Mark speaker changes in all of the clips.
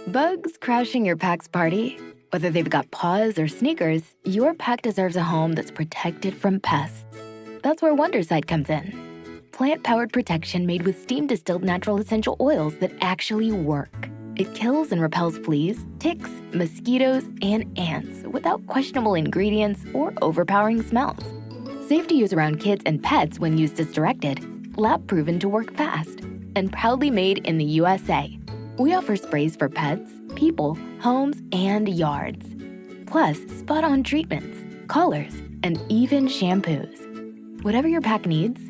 Speaker 1: Bugs crashing your pack's party? Whether they've got paws or sneakers, your pack deserves a home that's protected from pests. That's where Wondercide comes in. Plant-powered protection made with steam-distilled natural essential oils that actually work. It kills and repels fleas, ticks, mosquitoes, and ants without questionable ingredients or overpowering smells. Safe to use around kids and pets when used as directed. Lab-proven to work fast. And proudly made in the USA. We offer sprays for pets, people, homes, and yards. Plus, spot-on treatments, collars, and even shampoos. Whatever your pack needs,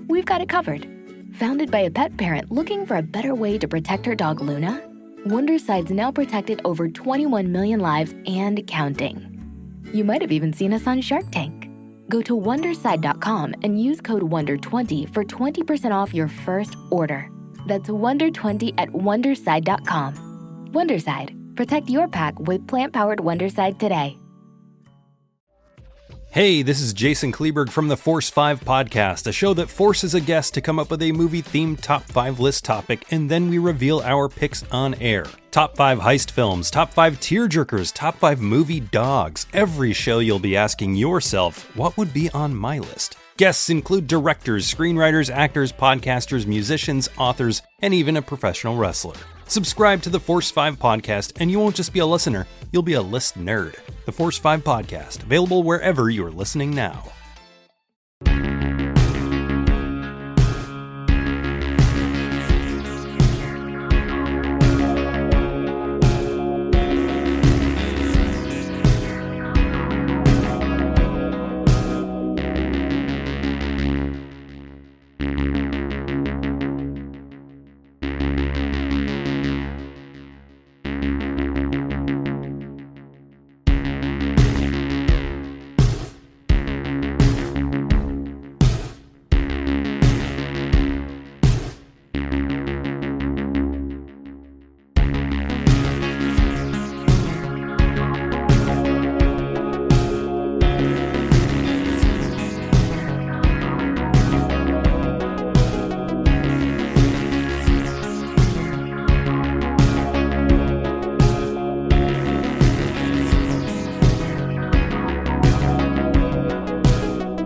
Speaker 1: we've got it covered. Founded by a pet parent looking for a better way to protect her dog Luna, Wondercide's now protected over 21 million lives and counting. You might have even seen us on Shark Tank. Go to Wondercide.com and use code WONDER20 for 20% off your first order. That's WONDER20 at Wondercide.com. Wondercide. Protect your pack with plant-powered Wondercide today.
Speaker 2: Hey, this is Jason Kleberg from the Force 5 podcast, a show that forces a guest to come up with a movie-themed top 5 list topic, and then we reveal our picks on air. Top 5 heist films, top 5 tearjerkers, top 5 movie dogs. Every show you'll be asking yourself, what would be on my list? Guests include directors, screenwriters, actors, podcasters, musicians, authors, and even a professional wrestler. Subscribe to the Force 5 podcast, and you won't just be a listener, you'll be a list nerd. The Force 5 podcast, available wherever you're listening now.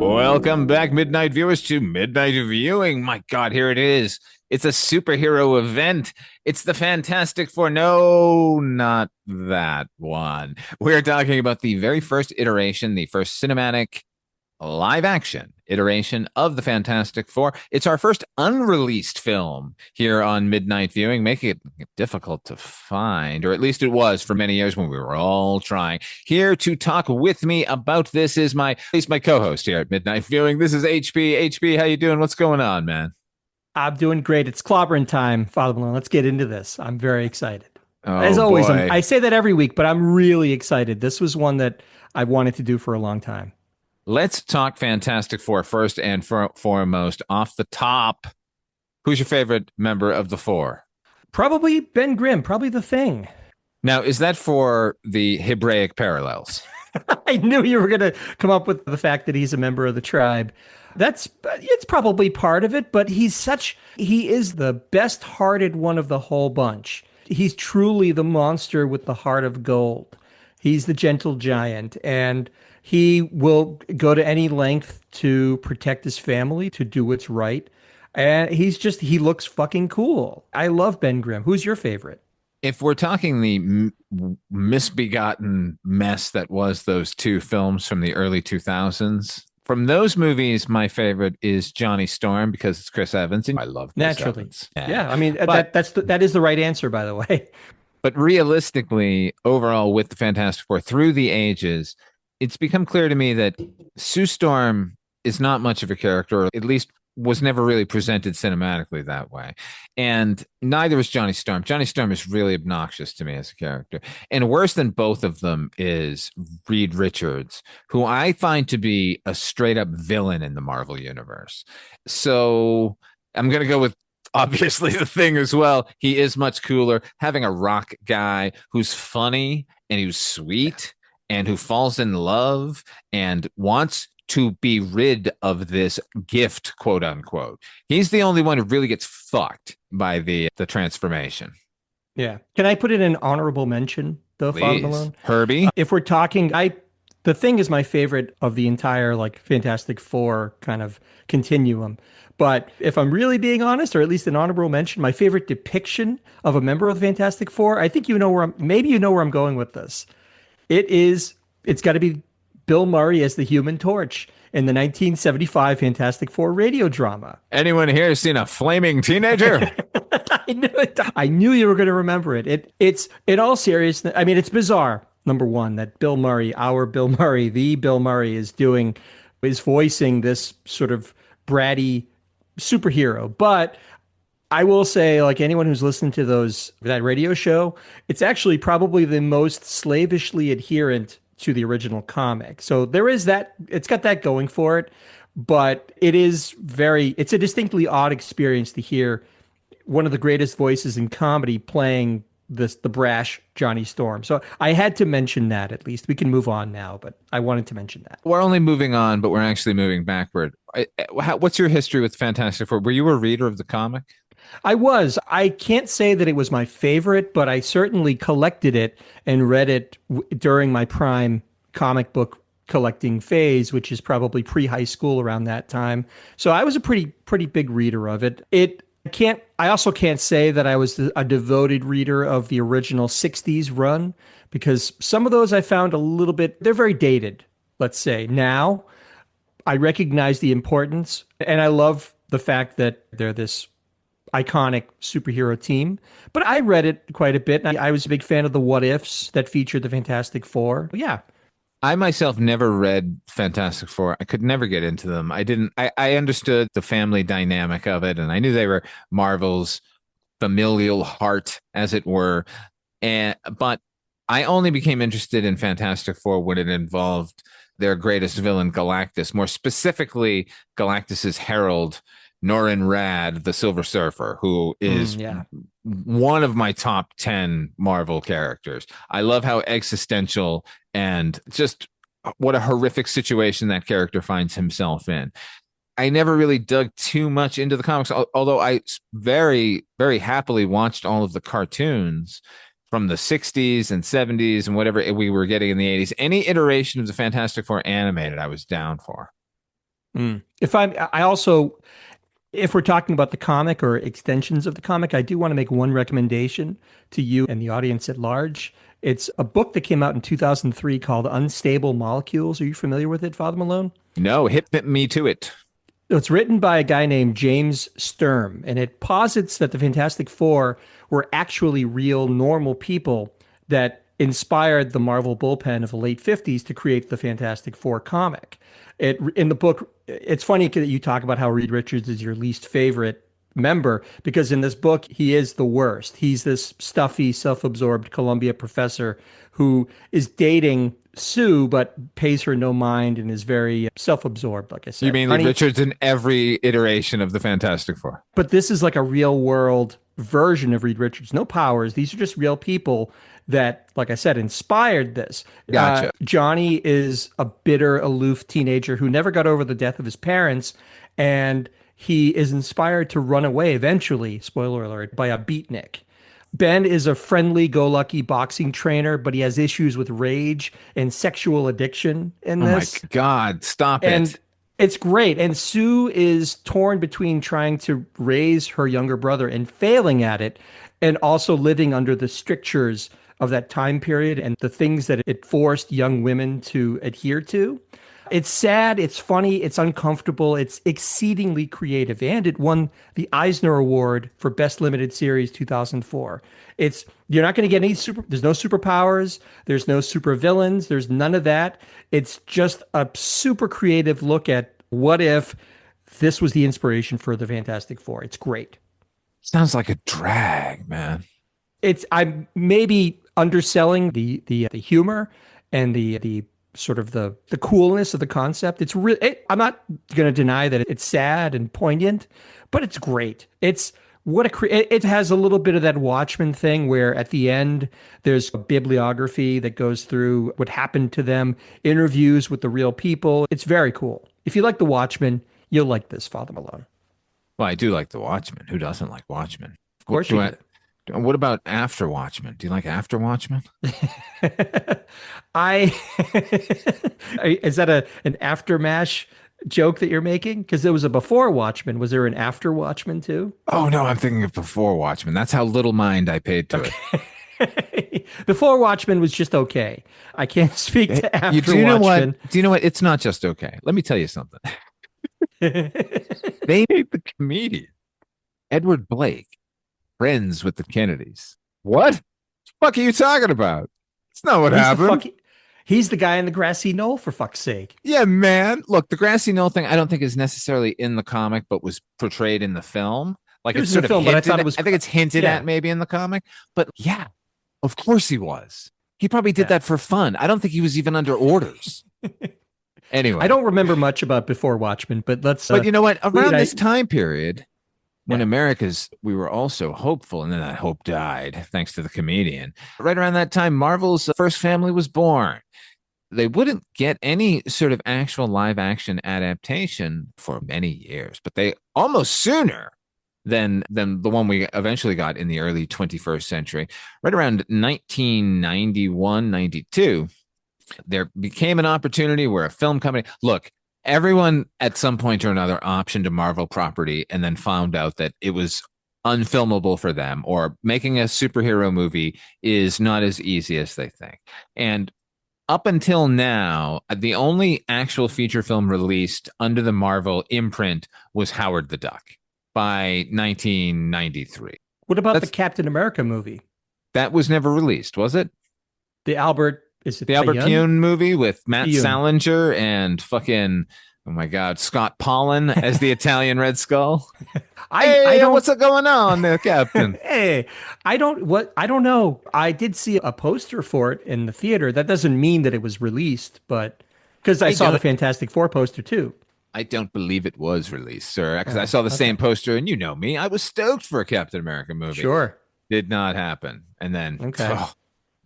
Speaker 3: Welcome back, Midnight Viewers, to Midnight Viewing. My God, here it is. It's a superhero event. It's the Fantastic Four. No, not that one. We're talking about the very first iteration, the first cinematic live-action iteration of the Fantastic Four. It's our first unreleased film here on Midnight Viewing, making it difficult to find, or at least it was for many years when we were all trying. Here to talk with me about this is my co-host here at Midnight Viewing. This is HP. HP, how you doing? What's going on, man?
Speaker 4: I'm doing great. It's clobbering time, Father Malone. Let's get into this. I'm very excited.
Speaker 3: Oh,
Speaker 4: as always,
Speaker 3: boy.
Speaker 4: I say that every week, but I'm really excited. This was one that I've wanted to do for a long time.
Speaker 3: Let's talk Fantastic Four first and foremost. Off the top, who's your favorite member of the four?
Speaker 4: Probably Ben Grimm, probably the Thing.
Speaker 3: Now, is that for the Hebraic parallels?
Speaker 4: I knew you were going to come up with the fact that he's a member of the tribe. It's probably part of it, but he is the best-hearted one of the whole bunch. He's truly the monster with the heart of gold. He's the gentle giant, and he will go to any length to protect his family, to do what's right. And he looks fucking cool. I love Ben Grimm. Who's your favorite?
Speaker 3: If we're talking the misbegotten mess that was those two films from the early 2000s, from those movies, my favorite is Johnny Storm because it's Chris Evans. And I love Chris Evans.
Speaker 4: Yeah, I mean, that is the right answer, by the way.
Speaker 3: But realistically, overall, with the Fantastic Four, through the ages, it's become clear to me that Sue Storm is not much of a character, or at least was never really presented cinematically that way. And neither is Johnny Storm. Johnny Storm is really obnoxious to me as a character. And worse than both of them is Reed Richards, who I find to be a straight up villain in the Marvel universe. So I'm going to go with obviously the Thing as well. He is much cooler. Having a rock guy who's funny and who's sweet and who falls in love and wants to be rid of this gift, quote unquote. He's the only one who really gets fucked by the transformation.
Speaker 4: Yeah. Can I put it in honorable mention though, Father
Speaker 3: Please.
Speaker 4: Malone?
Speaker 3: Herbie?
Speaker 4: If we're talking, the Thing is my favorite of the entire like Fantastic Four kind of continuum. But if I'm really being honest, or at least an honorable mention, my favorite depiction of a member of the Fantastic Four, I think maybe you know where I'm going with this. It is, it's got to be Bill Murray as the Human Torch in the 1975 Fantastic Four radio drama.
Speaker 3: Anyone here seen a flaming teenager?
Speaker 4: I knew it. I knew you were going to remember it. It's in all seriousness. I mean, it's bizarre. Number one, that Bill Murray, our Bill Murray, the Bill Murray, is voicing this sort of bratty superhero. But I will say, like anyone who's listened to that radio show, it's actually probably the most slavishly adherent to the original comic. So there is that. It's got that going for it. But it's a distinctly odd experience to hear one of the greatest voices in comedy playing the brash Johnny Storm. So I had to mention that at least. We can move on now, but I wanted to mention that.
Speaker 3: We're only moving on, but we're actually moving backward. What's your history with Fantastic Four? Were you a reader of the comic?
Speaker 4: I was. I can't say that it was my favorite, but I certainly collected it and read it during my prime comic book collecting phase, which is probably pre-high school around that time. So I was a pretty big reader of it. I also can't say that I was a devoted reader of the original 60s run because some of those I found they're very dated, let's say. Now, I recognize the importance and I love the fact that they're this iconic superhero team. But I read it quite a bit. And I was a big fan of the what ifs that featured the Fantastic Four. Yeah.
Speaker 3: I myself never read Fantastic Four. I could never get into them. I understood the family dynamic of it, and I knew they were Marvel's familial heart, as it were. But I only became interested in Fantastic Four when it involved their greatest villain, Galactus, more specifically, Galactus's herald, Norrin Radd, the Silver Surfer, who is one of my top 10 Marvel characters. I love how existential and just what a horrific situation that character finds himself in. I never really dug too much into the comics, although I very, very happily watched all of the cartoons from the 60s and 70s and whatever we were getting in the 80s. Any iteration of the Fantastic Four animated, I was down for.
Speaker 4: If we're talking about the comic or extensions of the comic, I do want to make one recommendation to you and the audience at large. It's a book that came out in 2003 called Unstable Molecules. Are you familiar with it, Father Malone?
Speaker 3: No, hit me to it.
Speaker 4: It's written by a guy named James Sturm, and it posits that the Fantastic Four were actually real, normal people that inspired the Marvel bullpen of the late 50s to create the Fantastic Four comic. In the book, it's funny that you talk about how Reed Richards is your least favorite member, because in this book, he is the worst. He's this stuffy, self-absorbed Columbia professor who is dating Sue, but pays her no mind and is very self-absorbed, like I said.
Speaker 3: You mean Reed Richards in every iteration of the Fantastic Four?
Speaker 4: But this is like a real-world version of Reed Richards. No powers. These are just real people that, like I said, inspired this.
Speaker 3: Gotcha.
Speaker 4: Johnny is a bitter, aloof teenager who never got over the death of his parents, and he is inspired to run away eventually, spoiler alert, by a beatnik. Ben is a friendly-go-lucky boxing trainer, but he has issues with rage and sexual addiction in this.
Speaker 3: Oh my God, stop
Speaker 4: and
Speaker 3: it.
Speaker 4: It's great. And Sue is torn between trying to raise her younger brother and failing at it, and also living under the strictures of that time period and the things that it forced young women to adhere to. It's sad, it's funny, it's uncomfortable, it's exceedingly creative, and it won the Eisner Award for Best Limited Series 2004. You're not going to get there's no superpowers, there's no supervillains, there's none of that. It's just a super creative look at what if this was the inspiration for the Fantastic Four. It's great.
Speaker 3: Sounds like a drag, man.
Speaker 4: I'm maybe underselling the humor and the sort of the coolness of the concept. It's really, I'm not going to deny that it's sad and poignant, but it's great. It has a little bit of that Watchmen thing where at the end there's a bibliography that goes through what happened to them, interviews with the real people. It's very cool. If you like the Watchmen, you'll like this, Father Malone.
Speaker 3: Well, I do like the Watchmen. Who doesn't like Watchmen?
Speaker 4: Of course you do.
Speaker 3: What about After Watchmen? Do you like After Watchmen?
Speaker 4: I is that an aftermash joke that you're making? Because there was a before Watchmen. Was there an after Watchmen too?
Speaker 3: Oh no, I'm thinking of Before Watchmen. That's how little mind I paid to it.
Speaker 4: Before Watchmen was just okay. I can't speak to
Speaker 3: You
Speaker 4: after
Speaker 3: do you know what?
Speaker 4: Watchmen.
Speaker 3: Do you know what? It's not just okay. Let me tell you something. They made the comedian Edward Blake friends with the Kennedys. What? The fuck are you talking about? It's not what happened.
Speaker 4: He's the guy in the grassy knoll, for fuck's sake.
Speaker 3: Yeah, man. Look, the grassy knoll thing, I don't think is necessarily in the comic, but was portrayed in the film. Like
Speaker 4: It
Speaker 3: it's
Speaker 4: was in
Speaker 3: sort
Speaker 4: the
Speaker 3: of
Speaker 4: film, but I
Speaker 3: hinted
Speaker 4: thought it
Speaker 3: at-
Speaker 4: was.
Speaker 3: I think it's hinted
Speaker 4: Yeah.
Speaker 3: at maybe in the comic. But yeah, of course he was. He probably did
Speaker 4: Yeah.
Speaker 3: that for fun. I don't think he was even under orders. Anyway,
Speaker 4: I don't remember much about Before Watchmen, but let's.
Speaker 3: but you know what? Around
Speaker 4: I-
Speaker 3: this time period, when
Speaker 4: Yeah.
Speaker 3: we were all so hopeful, and then that hope died thanks to the comedian. Right around that time, Marvel's first family was born. They wouldn't get any sort of actual live action adaptation for many years, but they almost sooner than the one we eventually got in the early 21st century. Right around 1991, 92, there became an opportunity where a film company, look, everyone at some point or another optioned a Marvel property and then found out that it was unfilmable for them, or making a superhero movie is not as easy as they think. And up until now, the only actual feature film released under the Marvel imprint was Howard the Duck by 1993.
Speaker 4: What about
Speaker 3: That's-
Speaker 4: the Captain America movie?
Speaker 3: That was never released, was it?
Speaker 4: The Albert is it
Speaker 3: The Albert
Speaker 4: Pyun?
Speaker 3: Pyun movie with Matt
Speaker 4: Pyun.
Speaker 3: Salinger and fucking, oh my God, Scott Pollan as the Italian Red Skull.
Speaker 4: I don't.
Speaker 3: What's going on there, Captain?
Speaker 4: Hey, I don't know. I did see a poster for it in the theater. That doesn't mean that it was released, but because I saw the Fantastic Four poster too.
Speaker 3: I don't believe it was released, sir, because I saw the same poster, and you know me, I was stoked for a Captain America movie.
Speaker 4: Sure.
Speaker 3: Did not happen. And then,
Speaker 4: Okay.
Speaker 3: oh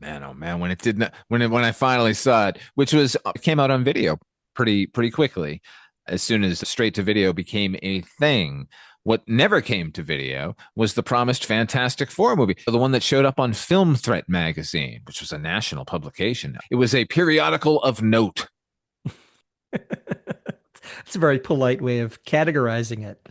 Speaker 3: man, when it did not, when I finally saw it, which was it came out on video pretty quickly, as soon as straight to video became a thing. What never came to video was the promised Fantastic Four movie, the one that showed up on Film Threat magazine, which was a national publication. It was a periodical of note.
Speaker 4: It's a very polite way of categorizing it.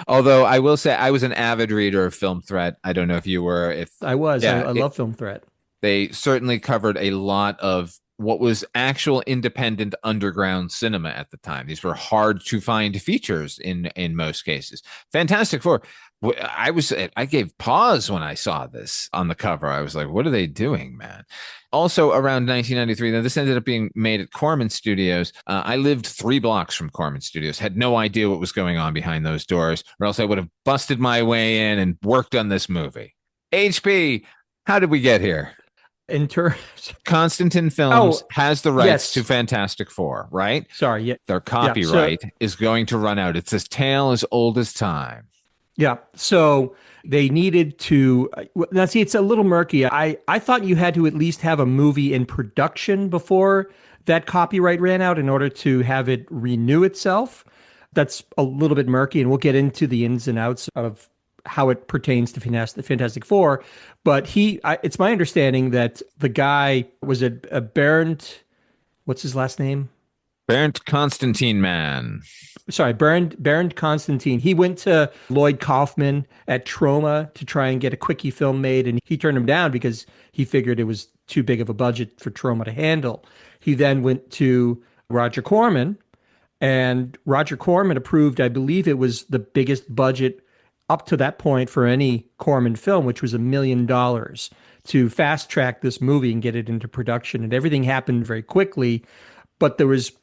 Speaker 3: Although I will say I was an avid reader of Film Threat. I don't know if you were. If
Speaker 4: I was.
Speaker 3: Yeah,
Speaker 4: I love Film Threat.
Speaker 3: they certainly covered a lot of what was actual independent underground cinema at the time. These were hard to find features in most cases. Fantastic Four. I gave pause when I saw this on the cover. I was like, what are they doing, man? Also around 1993, now this ended up being made at Corman Studios. I lived 3 blocks from Corman Studios, had no idea what was going on behind those doors, or else I would have busted my way in and worked on this movie. HP, how did we get here?
Speaker 4: In terms,
Speaker 3: Constantine Films has the rights to Fantastic Four, right?
Speaker 4: Sorry, yeah,
Speaker 3: Their copyright is going to run out. It's a tale as old as time.
Speaker 4: yeah. So they needed to. Now, see, it's a little murky. I thought you had to at least have a movie in production before that copyright ran out in order to have it renew itself. That's a little bit murky, and we'll get into the ins and outs of how it pertains to Fantastic Four. But it's my understanding that the guy was a Bernd, what's his last name?
Speaker 3: Bernd Constantine, man.
Speaker 4: Sorry, Bernd Constantine. He went to Lloyd Kaufman at Troma to try and get a quickie film made, and he turned him down because he figured it was too big of a budget for Troma to handle. He then went to Roger Corman, and Roger Corman approved, I believe it was the biggest budget up to that point for any Corman film, which was $1 million, to fast track this movie and get it into production. And everything happened very quickly, but there was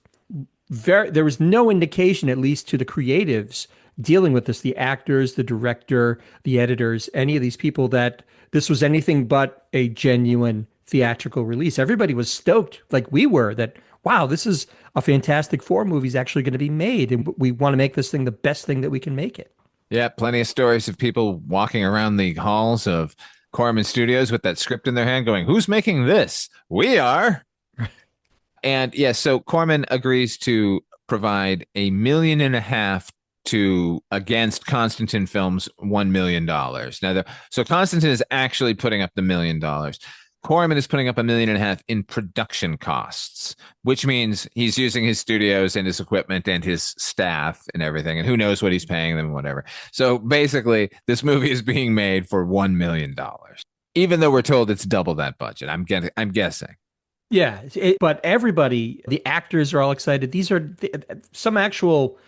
Speaker 4: no indication, at least to the creatives dealing with this, the actors, the director, the editors, any of these people, that this was anything but a genuine theatrical release. Everybody was stoked, like we were, that, wow, this is a Fantastic Four movie is actually going to be made, and we want to make this thing the best thing that we can make it.
Speaker 3: Yeah, plenty of stories of people walking around the halls of Corman Studios with that script in their hand going, who's making this? We are. And yeah, so Corman agrees to provide $1.5 million to against Constantine Films' $1 million. So Constantine is actually putting up the $1 million. Corman is putting up $1.5 million in production costs, which means he's using his studios and his equipment and his staff and everything, and who knows what he's paying them, whatever. So basically, this movie is being made for $1 million, even though we're told it's double that budget. I'm guessing.
Speaker 4: Yeah, but everybody, the actors are all excited. These are some actual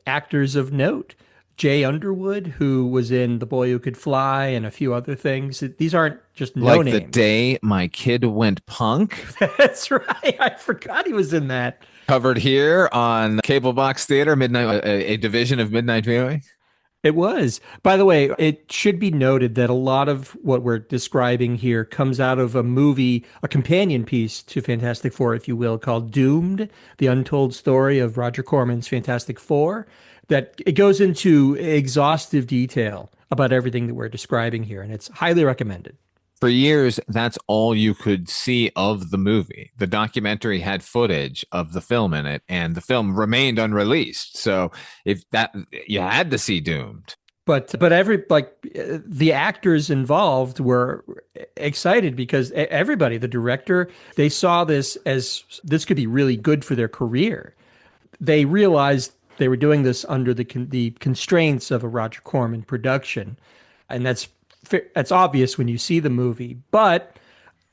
Speaker 4: actors of note. Jay Underwood, who was in The Boy Who Could Fly and a few other things. These aren't just no
Speaker 3: like
Speaker 4: names.
Speaker 3: The Day My Kid Went Punk.
Speaker 4: That's right. I forgot he was in that.
Speaker 3: Covered here on Cable Box Theater, midnight, a division of Midnight Viewing.
Speaker 4: It was. By the way, it should be noted that a lot of what we're describing here comes out of a movie, a companion piece to Fantastic Four, if you will, called Doomed, the untold story of Roger Corman's Fantastic Four, that it goes into exhaustive detail about everything that we're describing here, and it's highly recommended.
Speaker 3: For years, that's all you could see of the movie. The documentary had footage of the film in it, and the film remained unreleased. So if that, you had to see Doomed.
Speaker 4: But the actors involved were excited because everybody, the director, they saw this as this could be really good for their career. They realized they were doing this under the constraints of a Roger Corman production, and that's obvious when you see the movie. But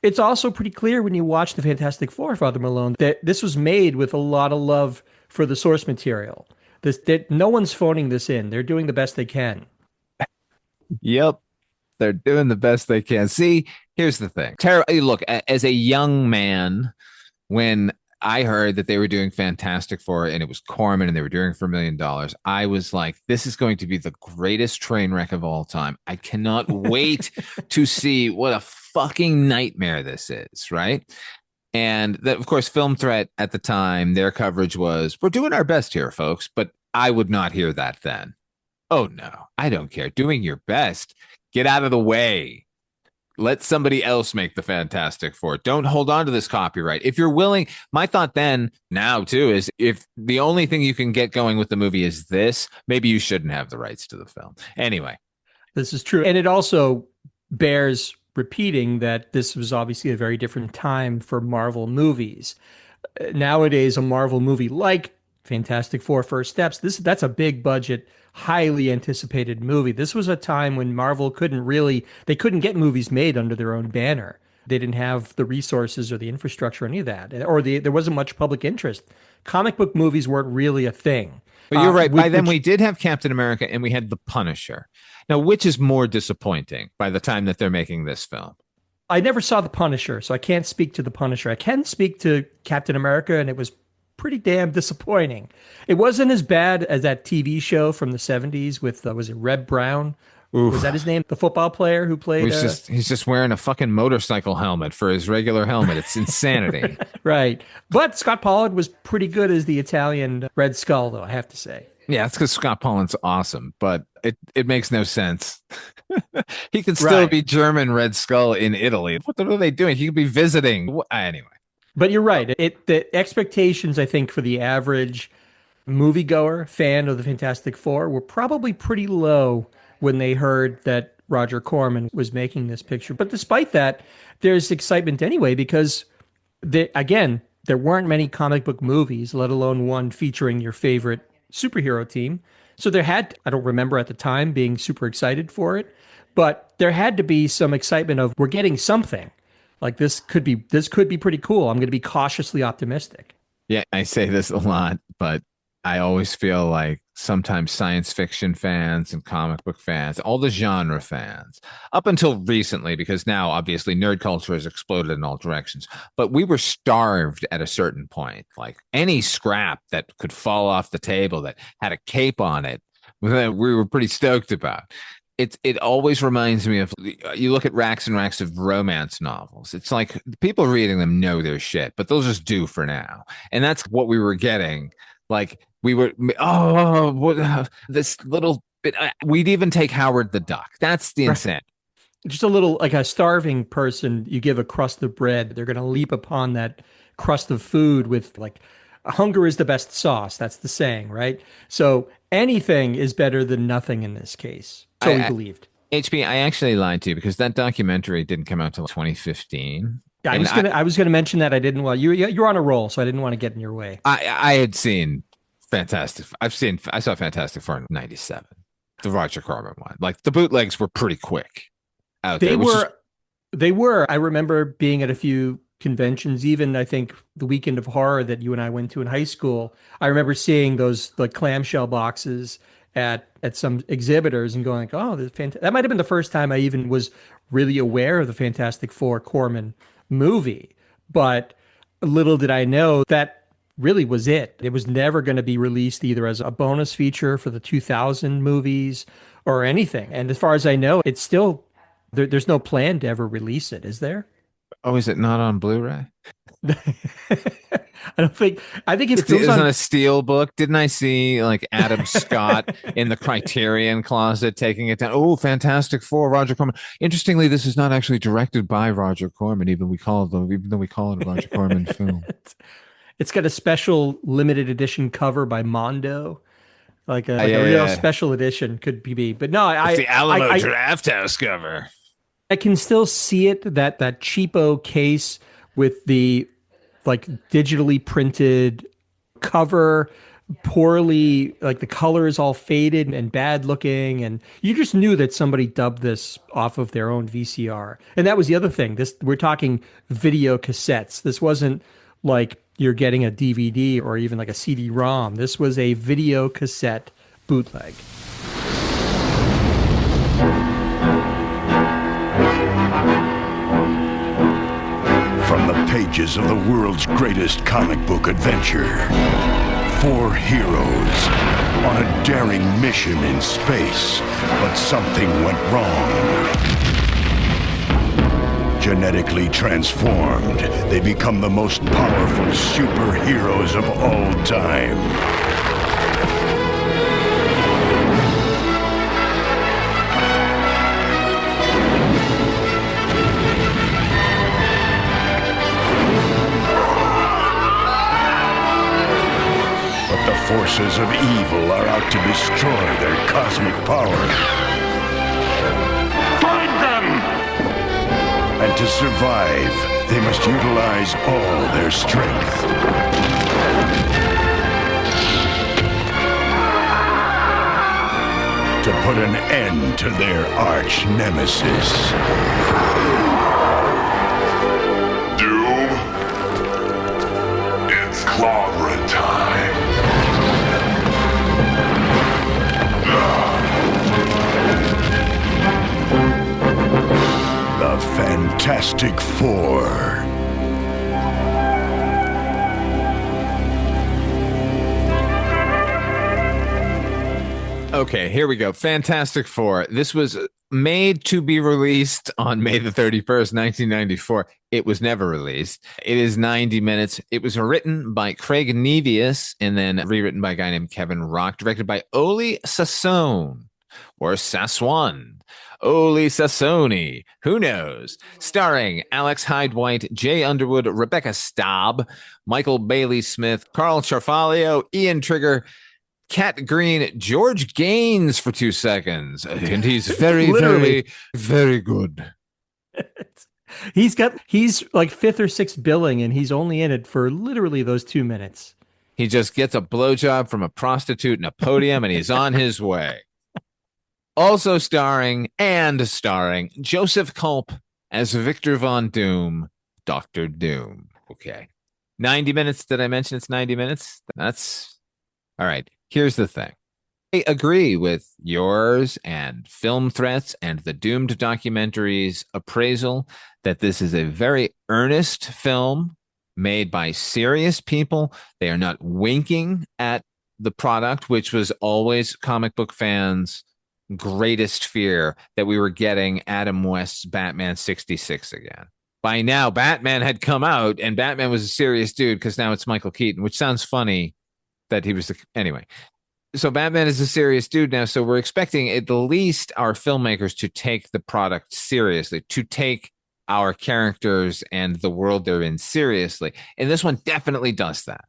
Speaker 4: it's also pretty clear when you watch the Fantastic Four, Father Malone, that this was made with a lot of love for the source material. That no one's phoning this in. They're doing the best they can.
Speaker 3: Yep. They're doing the best they can. See, here's the thing. Look, as a young man, when I heard that they were doing Fantastic Four and it was Corman and they were doing it for $1 million, I was like, this is going to be the greatest train wreck of all time. I cannot wait to see what a fucking nightmare this is, right? And that, of course, Film Threat at the time, their coverage was, we're doing our best here, folks. But I would not hear that then. Oh, no, I don't care. Doing your best. Get out of the way. Let somebody else make the Fantastic Four. Don't hold on to this copyright. If you're willing, my thought then, now too, is if the only thing you can get going with the movie is this, maybe you shouldn't have the rights to the film. Anyway.
Speaker 4: This is true. And it also bears repeating that this was obviously a very different time for Marvel movies. Nowadays, a Marvel movie like Fantastic Four First Steps, that's a big budget, highly anticipated movie. This was a time when Marvel they couldn't get movies made under their own banner. They didn't have the resources or the infrastructure, or any of that, or there wasn't much public interest. Comic book movies weren't really a thing.
Speaker 3: But you're right. By then, we did have Captain America and we had The Punisher. Now, which is more disappointing by the time that they're making this film?
Speaker 4: I never saw The Punisher, so I can't speak to The Punisher. I can speak to Captain America, and it was pretty damn disappointing. It wasn't as bad as that TV show from the 70s with, was it Reb Brown? Oof. Was that his name? The football player who played?
Speaker 3: He's just wearing a fucking motorcycle helmet for his regular helmet. It's insanity.
Speaker 4: Right. But Scott Pollard was pretty good as the Italian Red Skull, though, I have to say.
Speaker 3: Yeah, it's because Scott Polland's awesome, but it makes no sense. He could still be German Red Skull in Italy. What are they doing? He could be visiting. Anyway.
Speaker 4: But you're right. The expectations, I think, for the average moviegoer, fan of the Fantastic Four, were probably pretty low when they heard that Roger Corman was making this picture. But despite that, there's excitement anyway, because, again, there weren't many comic book movies, let alone one featuring your favorite superhero team. So I don't remember at the time being super excited for it, but there had to be some excitement of, we're getting something. Like this could be pretty cool. I'm going to be cautiously optimistic.
Speaker 3: Yeah, I say this a lot, but I always feel like sometimes science fiction fans and comic book fans, all the genre fans, up until recently, because now obviously nerd culture has exploded in all directions, but we were starved at a certain point. Like any scrap that could fall off the table that had a cape on it, we were pretty stoked about. It always reminds me of, you look at racks and racks of romance novels. It's like people reading them know their shit, but they'll just do for now. And that's what we were getting. Like we were, this little bit, we'd even take Howard the Duck. That's the incentive.
Speaker 4: Just a little, like a starving person, you give a crust of bread, they're going to leap upon that crust of food with like hunger is the best sauce. That's the saying, right? So anything is better than nothing in this case. So we believed.
Speaker 3: HP, I actually lied to you because that documentary didn't come out till 2015.
Speaker 4: Yeah,
Speaker 3: And
Speaker 4: I was gonna mention that. I didn't. Well, you're on a roll, so I didn't want to get in your way.
Speaker 3: I had seen I saw Fantastic Four in 97, the Roger Corman one. Like the bootlegs were pretty quick out
Speaker 4: They
Speaker 3: there.
Speaker 4: were. They were. I remember being at a few conventions, even I think the Weekend of Horror that you and I went to in high school. I remember seeing those like clamshell boxes at some exhibitors and going like, "Oh, that might have been the first time I even was really aware of the Fantastic Four Corman movie." But little did I know that really was it. It was never going to be released either as a bonus feature for the 2000 movies or anything. And as far as I know, it's still there's no plan to ever release it, is there?
Speaker 3: Oh, is it not on Blu-ray?
Speaker 4: I don't think. I think if
Speaker 3: It was on a steel book. Didn't I see like Adam Scott in the Criterion closet taking it down? Oh, Fantastic Four, Roger Corman. Interestingly, this is not actually directed by Roger Corman, even though we call it a Roger Corman film.
Speaker 4: It's got a special limited edition cover by Mondo, like a real special edition could be. But no,
Speaker 3: it's the Alamo Drafthouse cover.
Speaker 4: I can still see it, that cheapo case with the like digitally printed cover, poorly, like the color is all faded and bad looking, and you just knew that somebody dubbed this off of their own VCR. And that was the other thing. We're talking video cassettes. This wasn't like you're getting a DVD or even like a CD-ROM. This was a video cassette bootleg.
Speaker 5: From the pages of the world's greatest comic book adventure, 4 heroes on a daring mission in space, but something went wrong. Genetically transformed, they become the most powerful superheroes of all time. But the forces of evil are out to destroy their cosmic power. And to survive, they must utilize all their strength. To put an end to their arch nemesis.
Speaker 6: Doom, it's clobber time.
Speaker 5: The Fantastic Four.
Speaker 3: Okay, here we go. Fantastic Four. This was made to be released on May the 31st, 1994. It was never released. It is 90 minutes. It was written by Craig Nevius and then rewritten by a guy named Kevin Rock, directed by Oli Sassoon or Saswan. Oli Sassoni, who knows? Starring Alex Hyde White, Jay Underwood, Rebecca Staub, Michael Bailey Smith, Carl Charfalio, Ian Trigger, Kat Green, George Gaines for 2 seconds. And he's very, very, very good.
Speaker 4: He's like 5th or 6th billing, and he's only in it for literally those 2 minutes.
Speaker 3: He just gets a blowjob from a prostitute in a podium, and he's on his way. Also starring Joseph Culp as Victor Von Doom, Dr. Doom. Okay. 90 minutes. Did I mention it's 90 minutes? That's all right. Here's the thing. I agree with yours and Film Threats and the Doomed documentary's appraisal that this is a very earnest film made by serious people. They are not winking at the product, which was always comic book fans' greatest fear, that we were getting Adam West's Batman 66 again. By now, Batman had come out, and Batman was a serious dude because now it's Michael Keaton, which sounds funny that he was anyway. So Batman is a serious dude now, so we're expecting at least our filmmakers to take the product seriously, to take our characters and the world they're in seriously. And this one definitely does that.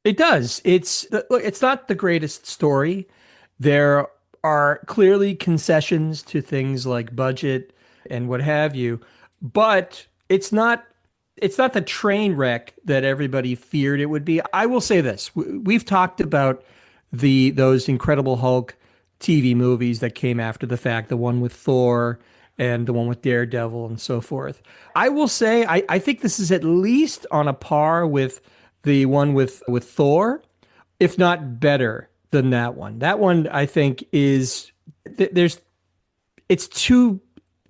Speaker 4: It does. Look, it's not the greatest story. There are clearly concessions to things like budget and what have you, but it's not the train wreck that everybody feared it would be. I will say this. We've talked about those Incredible Hulk TV movies that came after the fact, the one with Thor and the one with Daredevil and so forth. I will say I think this is at least on a par with the one with Thor, if not better than that one. That one I think is there's it's too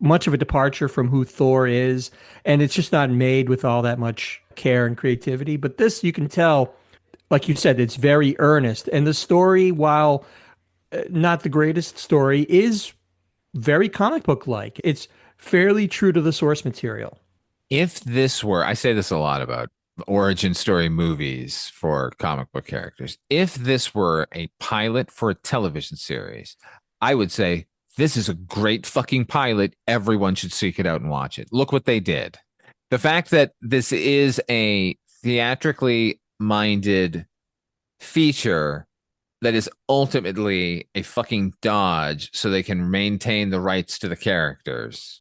Speaker 4: much of a departure from who Thor is, and it's just not made with all that much care and creativity. But this, you can tell, like you said, it's very earnest, and the story, while not the greatest story, is very comic book like. It's fairly true to the source material.
Speaker 3: If this were, I say this a lot about origin story movies for comic book characters. If this were a pilot for a television series, I would say this is a great fucking pilot. Everyone should seek it out and watch it. Look what they did. The fact that this is a theatrically minded feature that is ultimately a fucking dodge so they can maintain the rights to the characters.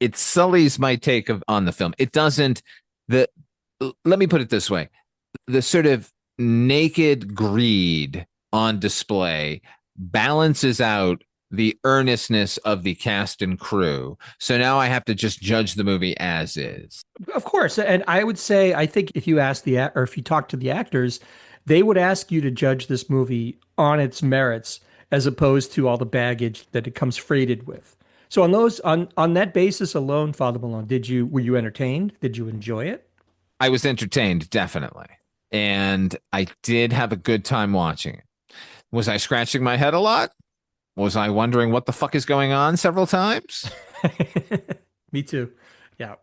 Speaker 3: It sullies my take on the film. It doesn't. Let me put it this way: the sort of naked greed on display balances out the earnestness of the cast and crew. So now I have to just judge the movie as is.
Speaker 4: Of course, and I would say I think if you ask or if you talk to the actors, they would ask you to judge this movie on its merits as opposed to all the baggage that it comes freighted with. So on that basis alone, Father Malone, were you entertained? Did you enjoy it?
Speaker 3: I was entertained, definitely. And I did have a good time watching it. Was I scratching my head a lot? Was I wondering what the fuck is going on several times?
Speaker 4: Me too. Yeah.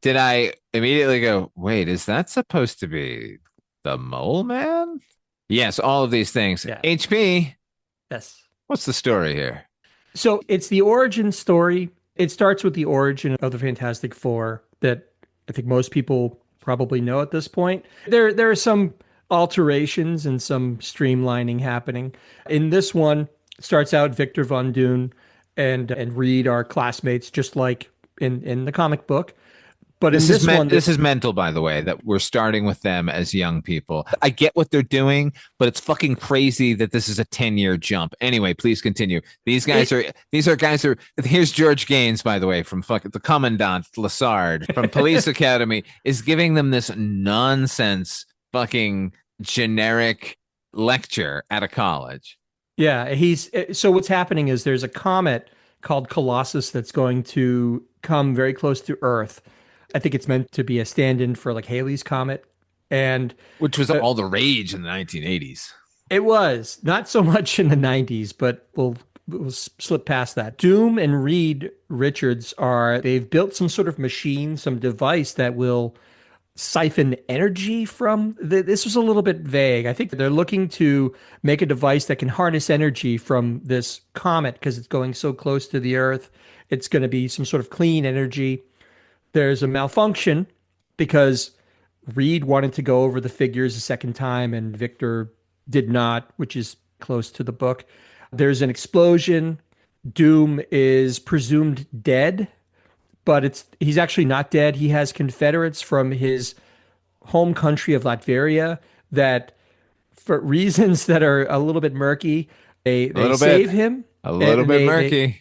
Speaker 3: Did I immediately go, wait, is that supposed to be the Mole Man? Yes, all of these things.
Speaker 4: Yeah.
Speaker 3: HP,
Speaker 4: Yes.
Speaker 3: what's the story here?
Speaker 4: So it's the origin story. It starts with the origin of the Fantastic Four that I think most people probably know at this point. There are some alterations and some streamlining happening. In this one, it starts out Victor Von Doom and Reed are classmates, just like in the comic book. But in this one,
Speaker 3: this is mental, by the way, that we're starting with them as young people. I get what they're doing, but it's fucking crazy that this is a 10-year jump. Anyway, please continue. These are guys who here's George Gaines, by the way, from the Commandant Lassard from Police Academy, is giving them this nonsense fucking generic lecture at a college.
Speaker 4: Yeah, so what's happening is there's a comet called Colossus that's going to come very close to Earth. I think it's meant to be a stand-in for like Halley's Comet, and
Speaker 3: which was all the rage in the 1980s.
Speaker 4: It was not so much in the 90s, but we'll slip past that. Doom and Reed Richards they've built some sort of machine, some device that will siphon energy from this was a little bit vague. I think they're looking to make a device that can harness energy from this comet because it's going so close to the Earth. It's going to be some sort of clean energy. There's a malfunction because Reed wanted to go over the figures a second time and Victor did not, which is close to the book. There's an explosion. Doom is presumed dead, but he's actually not dead. He has Confederates from his home country of Latveria that, for reasons that are a little bit murky, they save him.
Speaker 3: A little bit murky.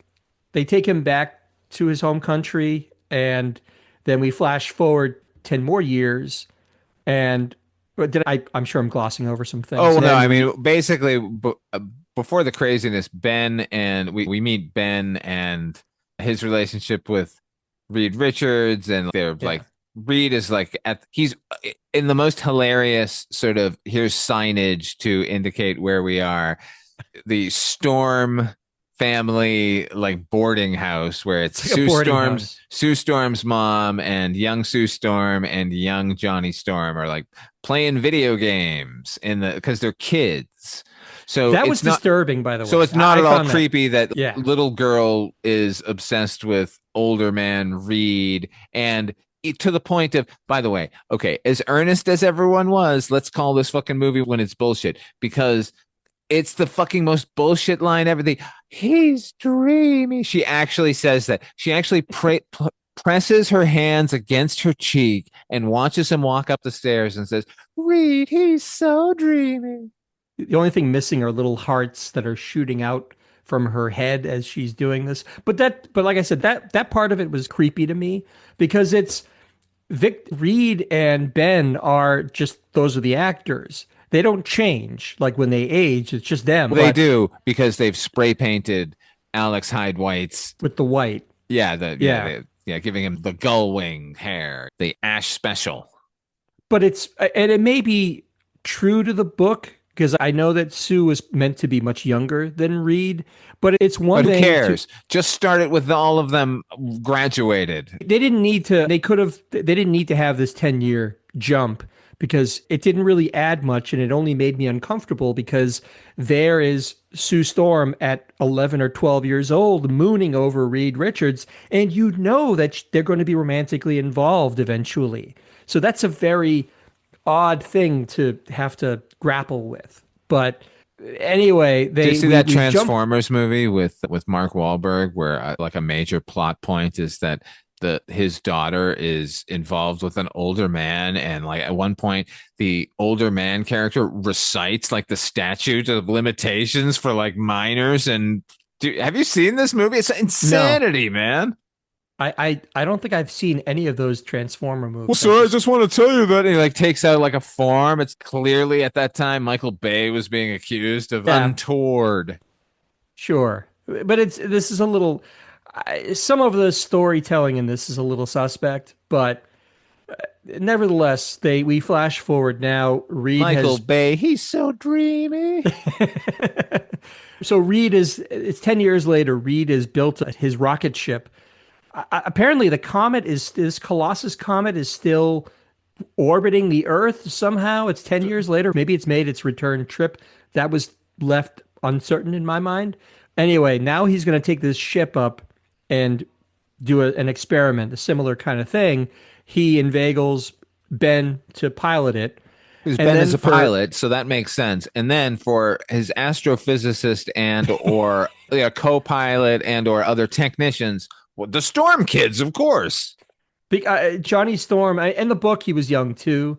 Speaker 4: They take him back to his home country, and then we flash forward 10 more years, and I'm sure I'm glossing over some things.
Speaker 3: Oh, no, I mean, basically, before the craziness, Ben and we meet Ben and his relationship with Reed Richards, and they're like, Reed is like, he's in the most hilarious sort of, here's signage to indicate where we are. The Storm family like boarding house where it's Sue Storm's mom and young Sue Storm and young Johnny Storm are like playing video games because they're kids. So
Speaker 4: that was disturbing, by the way.
Speaker 3: So it's not at all creepy that little girl is obsessed with older man Reed, and To the point of, by the way, okay, as earnest as everyone was, let's call this fucking movie when it's bullshit, because it's the fucking most bullshit line ever. He's dreamy. She actually says that. She actually presses her hands against her cheek and watches him walk up the stairs and says, Reed, he's so dreamy.
Speaker 4: The only thing missing are little hearts that are shooting out from her head as she's doing this. But like I said, that part of it was creepy to me, because it's Reed and Ben are just, those are the actors. They don't change. Like when they age, it's just them.
Speaker 3: Well, they do, because they've spray painted Alex Hyde White's
Speaker 4: with the white.
Speaker 3: Yeah, giving him the gull wing hair, the Ash special.
Speaker 4: But it may be true to the book, because I know that Sue was meant to be much younger than Reed, but it's one thing.
Speaker 3: Who cares? Just start it with all of them graduated.
Speaker 4: They didn't need to. They didn't need to have this 10-year jump, because it didn't really add much, and it only made me uncomfortable, because there is Sue Storm at 11 or 12 years old mooning over Reed Richards, and you know that they're going to be romantically involved eventually. So that's a very odd thing to have to grapple with. But anyway,
Speaker 3: did you see that Transformers movie with Mark Wahlberg, where like a major plot point is that his daughter is involved with an older man, and like at one point the older man character recites like the statute of limitations for like minors. And have you seen this movie? It's insanity, no. Man.
Speaker 4: I don't think I've seen any of those Transformer movies.
Speaker 3: Well, sir, I just want to tell you that he like takes out like a form. It's clearly at that time Michael Bay was being accused of untoward.
Speaker 4: Sure, but this is a little. Some of the storytelling in this is a little suspect, but nevertheless, we flash forward now.
Speaker 3: Michael Bay, he's so dreamy.
Speaker 4: So it's 10 years later. Reed has built his rocket ship. Apparently, this Colossus comet is still orbiting the Earth somehow. It's 10 years later. Maybe it's made its return trip. That was left uncertain in my mind. Anyway, now he's going to take this ship up and do an experiment, a similar kind of thing. He inveigles Ben to pilot it.
Speaker 3: Because Ben is a pilot, so that makes sense. And then for his astrophysicist and or co-pilot and or other technicians, well, the Storm kids, of course.
Speaker 4: Johnny Storm, in the book, he was young too.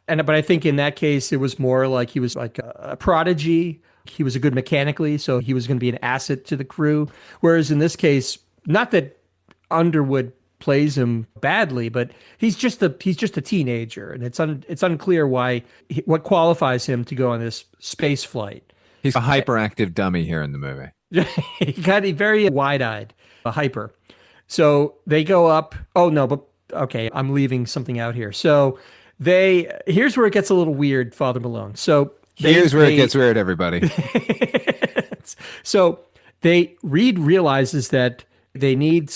Speaker 4: But I think in that case, it was more like he was like a prodigy. He was a good mechanically, so he was going to be an asset to the crew. Whereas in this case, not that Underwood plays him badly, but he's just a teenager, and it's unclear what qualifies him to go on this space flight.
Speaker 3: He's a hyperactive dummy here in the movie.
Speaker 4: He got very wide-eyed, a hyper. So they go up. Oh no, but okay, I'm leaving something out here. So here's where it gets a little weird, Father Malone. So
Speaker 3: here's where it gets weird, everybody.
Speaker 4: So Reed realizes that they need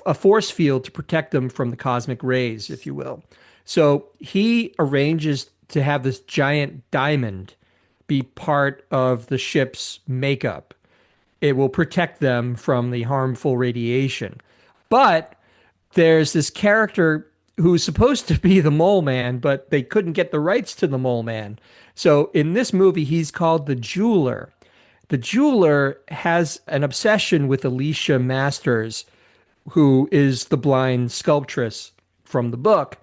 Speaker 4: a force field to protect them from the cosmic rays, if you will. So he arranges to have this giant diamond be part of the ship's makeup. It will protect them from the harmful radiation. But there's this character who's supposed to be the Mole Man, but they couldn't get the rights to the Mole Man. So in this movie, he's called the Jeweler. The Jeweler has an obsession with Alicia Masters, who is the blind sculptress from the book,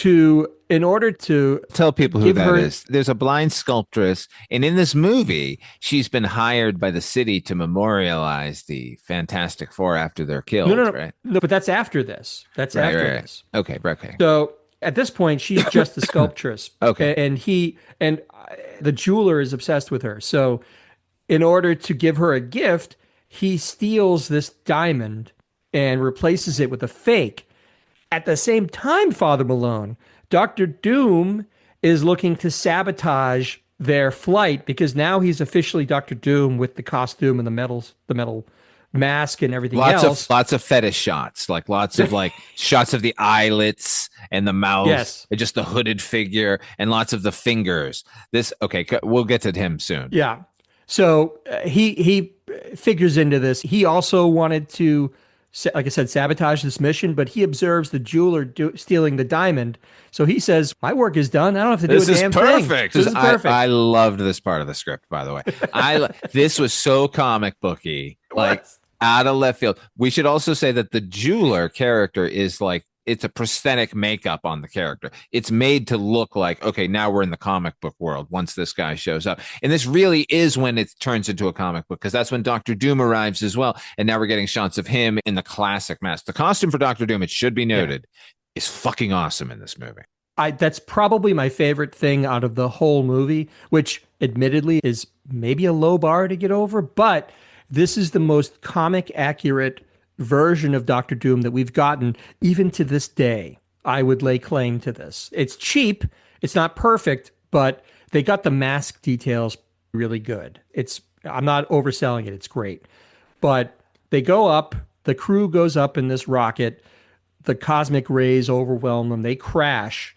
Speaker 4: in order to
Speaker 3: tell people who that is. There's a blind sculptress, and in this movie, she's been hired by the city to memorialize the Fantastic Four after they're killed.
Speaker 4: No,
Speaker 3: right?
Speaker 4: No, but that's after this. That's after this.
Speaker 3: Okay.
Speaker 4: So at this point, she's just the sculptress.
Speaker 3: Okay,
Speaker 4: and the Jeweler is obsessed with her. So in order to give her a gift, he steals this diamond and replaces it with a fake. At the same time, Father Malone, Dr. Doom is looking to sabotage their flight, because now he's officially Dr. Doom with the costume and the metal mask and everything else.
Speaker 3: Lots of fetish shots, like lots of like shots of the eyelets and the mouth,
Speaker 4: yes,
Speaker 3: and just the hooded figure, and lots of the fingers. We'll get to him soon.
Speaker 4: Yeah. So he figures into this. He also wanted to like I said, sabotage this mission, but he observes the jeweler stealing the diamond. So he says, my work is done. I don't have to do a damn thing. This is perfect.
Speaker 3: I loved this part of the script, by the way. This was so comic booky, like out of left field. We should also say that the jeweler character is like, it's a prosthetic makeup on the character. It's made to look like, okay, now we're in the comic book world once this guy shows up. And this really is when it turns into a comic book, because that's when Dr. Doom arrives as well. And now we're getting shots of him in the classic mask. The costume for Dr. Doom, it should be noted, is fucking awesome in this movie.
Speaker 4: That's probably my favorite thing out of the whole movie, which admittedly is maybe a low bar to get over, but this is the most comic accurate version of Dr. Doom that we've gotten even to this day. I would lay claim to this. It's cheap, it's not perfect, but they got the mask details really good. I'm not overselling it, it's great. But they go up, the crew goes up in this rocket, the cosmic rays overwhelm them, they crash.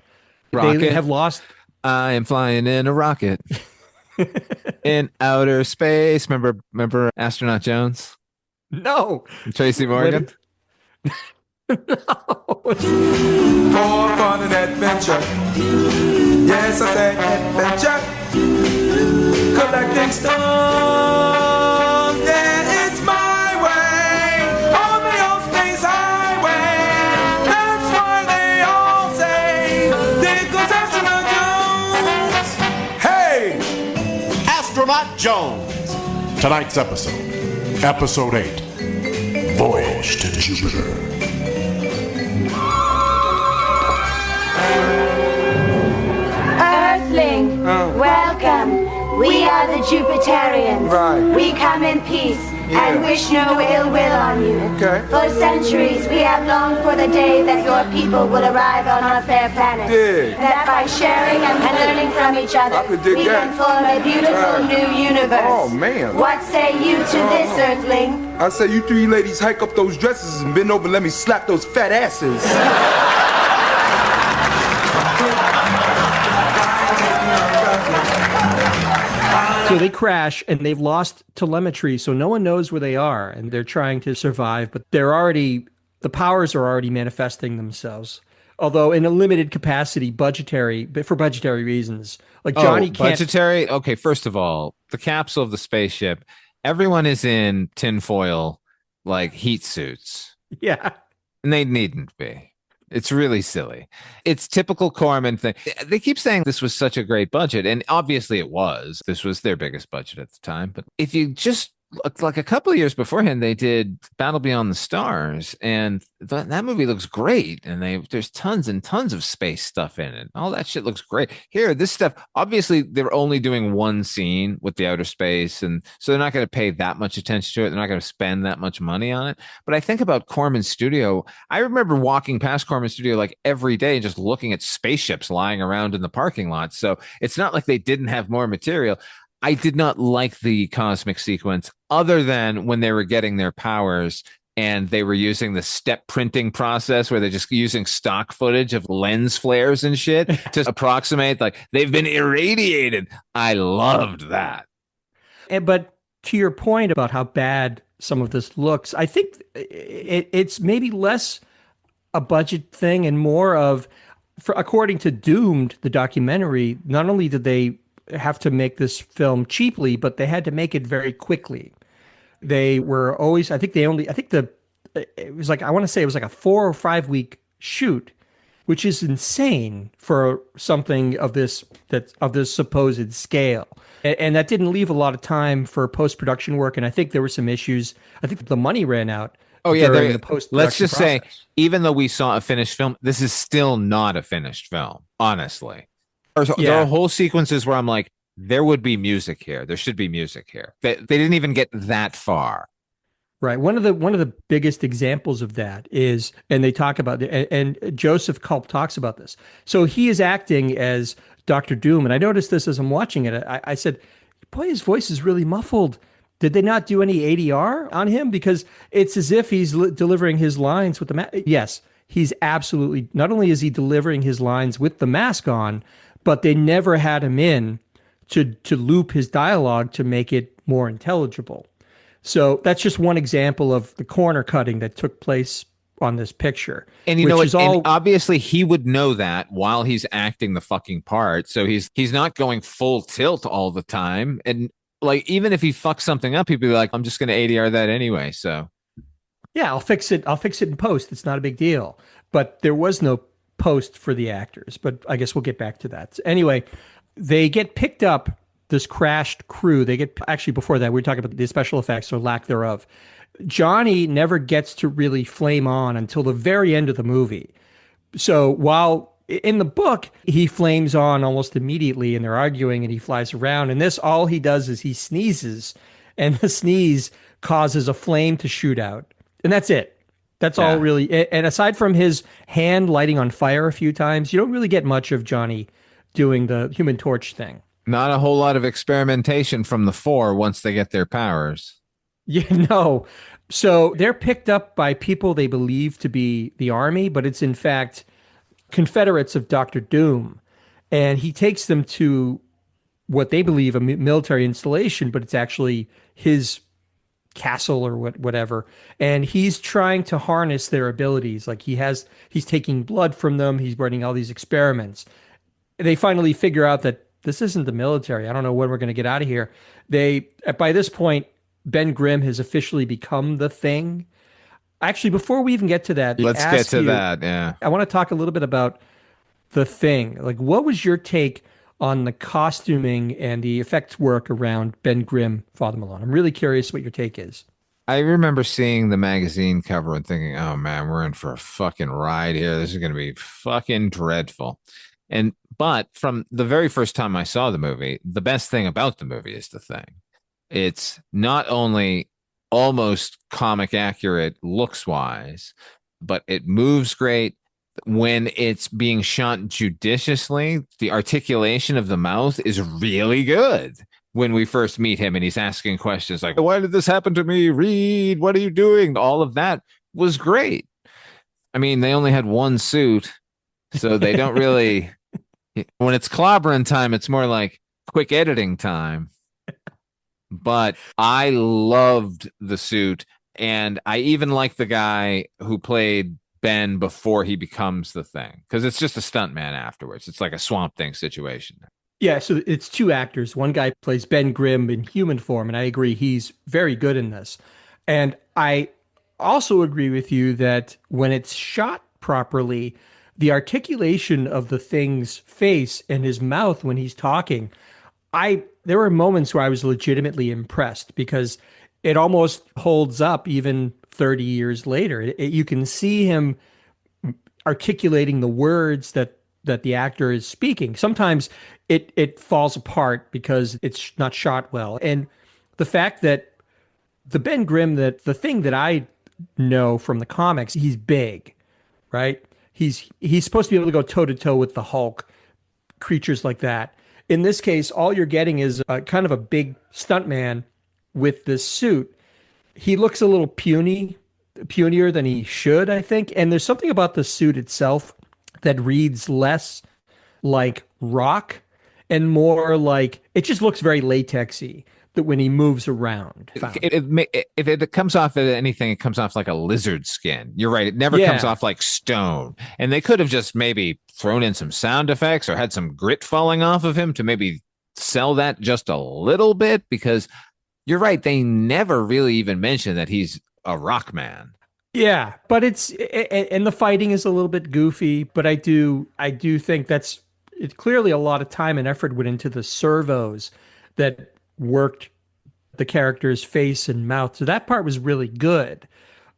Speaker 3: Rocket.
Speaker 4: They have lost.
Speaker 3: I am flying in a rocket in outer space. Remember Astronaut Jones?
Speaker 4: No.
Speaker 3: Tracy Morgan?
Speaker 7: For fun and adventure. Yes, I said adventure. Collecting stone. Yeah, it's my way. On the old space highway. That's why they all say, there goes Astronaut Jones.
Speaker 8: Hey! Astronaut Jones.
Speaker 6: Tonight's episode 8, Voyage to Jupiter.
Speaker 9: Earthling, welcome. We are the Jupiterians.
Speaker 7: Right.
Speaker 9: We come in peace and wish no ill will on you.
Speaker 7: Okay.
Speaker 9: For centuries, we have longed for the day that your people will arrive on our fair planet.
Speaker 7: Dig.
Speaker 9: That by sharing and learning from each other,
Speaker 7: I could dig
Speaker 9: we
Speaker 7: that.
Speaker 9: can form a beautiful new universe.
Speaker 7: Oh, man.
Speaker 9: What say you to this, Earthling?
Speaker 7: I say you three ladies hike up those dresses and bend over and let me slap those fat asses.
Speaker 4: So they crash and they've lost telemetry, so no one knows where they are, and they're trying to survive, but the powers are already manifesting themselves. Although in a limited capacity, for budgetary reasons. Like Johnny can't.
Speaker 3: Budgetary? Okay, first of all, the capsule of the spaceship, everyone is in tinfoil, like heat suits.
Speaker 4: Yeah.
Speaker 3: And they needn't be. It's really silly. It's typical Corman thing. They keep saying this was such a great budget, and obviously it was. This was their biggest budget at the time. But if you just like a couple of years beforehand, they did Battle Beyond the Stars, and that movie looks great. And there's tons and tons of space stuff in it. All that shit looks great. Here, this stuff, obviously, they're only doing one scene with the outer space, and so they're not going to pay that much attention to it. They're not going to spend that much money on it. But I think about Corman's studio. I remember walking past Corman's studio like every day and just looking at spaceships lying around in the parking lot. So it's not like they didn't have more material. I did not like the cosmic sequence other than when they were getting their powers and they were using the step printing process where they're just using stock footage of lens flares and shit to approximate like they've been irradiated. I loved that.
Speaker 4: But to your point about how bad some of this looks, I think it's maybe less a budget thing and more of, according to Doomed, the documentary, not only did they have to make this film cheaply, but they had to make it very quickly. They were always, I want to say it was like a 4 or 5 week shoot, which is insane for something of this supposed scale. And that didn't leave a lot of time for post-production work. And I think there were some issues. I think the money ran out.
Speaker 3: Oh yeah,
Speaker 4: during the post-production
Speaker 3: let's just
Speaker 4: process.
Speaker 3: say, even though we saw a finished film, this is still not a finished film, honestly. There are whole sequences where I'm like, there would be music here. There should be music here. They didn't even get that far.
Speaker 4: Right. One of the biggest examples of that is, and they talk about it, and Joseph Culp talks about this. So he is acting as Dr. Doom, and I noticed this as I'm watching it. I said, boy, his voice is really muffled. Did they not do any ADR on him? Because it's as if he's delivering his lines with the mask. Yes, he's absolutely, not only is he delivering his lines with the mask on, but they never had him in to loop his dialogue to make it more intelligible. So that's just one example of the corner cutting that took place on this picture.
Speaker 3: And you know what?
Speaker 4: Is all,
Speaker 3: and obviously, he would know that while he's acting the fucking part. So he's not going full tilt all the time. And like, even if he fucks something up, he'd be like, "I'm just going to ADR that anyway." So
Speaker 4: yeah, I'll fix it. I'll fix it in post. It's not a big deal. But there was no post for the actors. But I guess we'll get back to that. Anyway, they get picked up. This crashed crew. They get actually before that we were talking about the special effects or lack thereof. Johnny never gets to really flame on until the very end of the movie. So while in the book he flames on almost immediately and they're arguing and he flies around, and this all he does is he sneezes, and the sneeze causes a flame to shoot out, and that's it. That's all really. And aside from his hand lighting on fire a few times, you don't really get much of Johnny doing the Human Torch thing.
Speaker 3: not a whole lot of experimentation from the four once they get their powers.
Speaker 4: Yeah, no. So they're picked up by people they believe to be the army, but it's in fact Confederates of Dr. Doom. And he takes them to what they believe a military installation, but it's actually his castle or whatever. And he's trying to harness their abilities. Like he's taking blood from them. He's running all these experiments. They finally figure out that this isn't the military. I don't know when we're going to get out of here. By this point, Ben Grimm has officially become the Thing. Actually, before we even get to that,
Speaker 3: let's get to that. Yeah,
Speaker 4: I want to talk a little bit about the Thing. Like, what was your take on the costuming and the effects work around Ben Grimm, Father Malone? I'm really curious what your take is.
Speaker 3: I remember seeing the magazine cover and thinking, "Oh man, we're in for a fucking ride here. This is going to be fucking dreadful." But from the very first time I saw the movie, the best thing about the movie is the Thing. It's not only almost comic accurate looks wise, but it moves great. When it's being shot judiciously, the articulation of the mouth is really good. When we first meet him and he's asking questions like, "Why did this happen to me? Reed, what are you doing?" All of that was great. I mean, they only had one suit, so they don't really. When it's clobbering time, it's more like quick editing time. But I loved the suit, and I even like the guy who played Ben before he becomes the Thing, because it's just a stuntman afterwards. It's like a Swamp Thing situation.
Speaker 4: Yeah, so it's two actors. One guy plays Ben Grimm in human form, and I agree he's very good in this. And I also agree with you that when it's shot properly, the articulation of the Thing's face and his mouth when he's talking, there were moments where I was legitimately impressed because it almost holds up even 30 years later. You can see him articulating the words that the actor is speaking. Sometimes it falls apart because it's not shot well. And the fact that the Ben Grimm, that the Thing that I know from the comics, he's big, right? He's supposed to be able to go toe to toe with the Hulk, creatures like that. In this case, all you're getting is a kind of a big stuntman with this suit. He looks a little punier than he should, I think. And there's something about the suit itself that reads less like rock and more like, it just looks very latexy that when he moves around.
Speaker 3: If it comes off as anything, it comes off like a lizard skin. You're right. It never comes off like stone. And they could have just maybe thrown in some sound effects or had some grit falling off of him to maybe sell that just a little bit, because you're right. They never really even mention that he's a rock man.
Speaker 4: Yeah, but and the fighting is a little bit goofy, but I do think clearly a lot of time and effort went into the servos that worked the character's face and mouth. So that part was really good.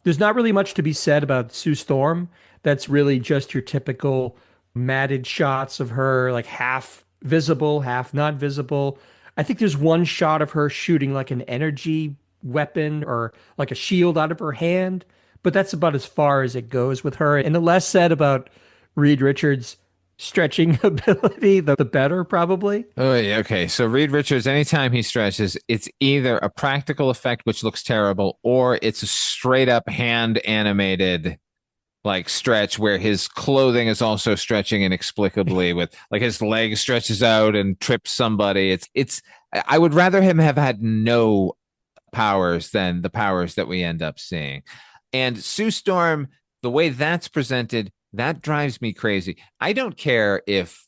Speaker 4: There's not really much to be said about Sue Storm. That's really just your typical matted shots of her, like half visible, half not visible. I think there's one shot of her shooting like an energy weapon or like a shield out of her hand, but that's about as far as it goes with her. And the less said about Reed Richards' stretching ability, the better, probably.
Speaker 3: Oh, yeah, okay. So Reed Richards, anytime he stretches, it's either a practical effect, which looks terrible, or it's a straight up hand animated like stretch where his clothing is also stretching inexplicably with like his leg stretches out and trips somebody. I would rather him have had no powers than the powers that we end up seeing. And Sue Storm, the way that's presented, that drives me crazy. I don't care if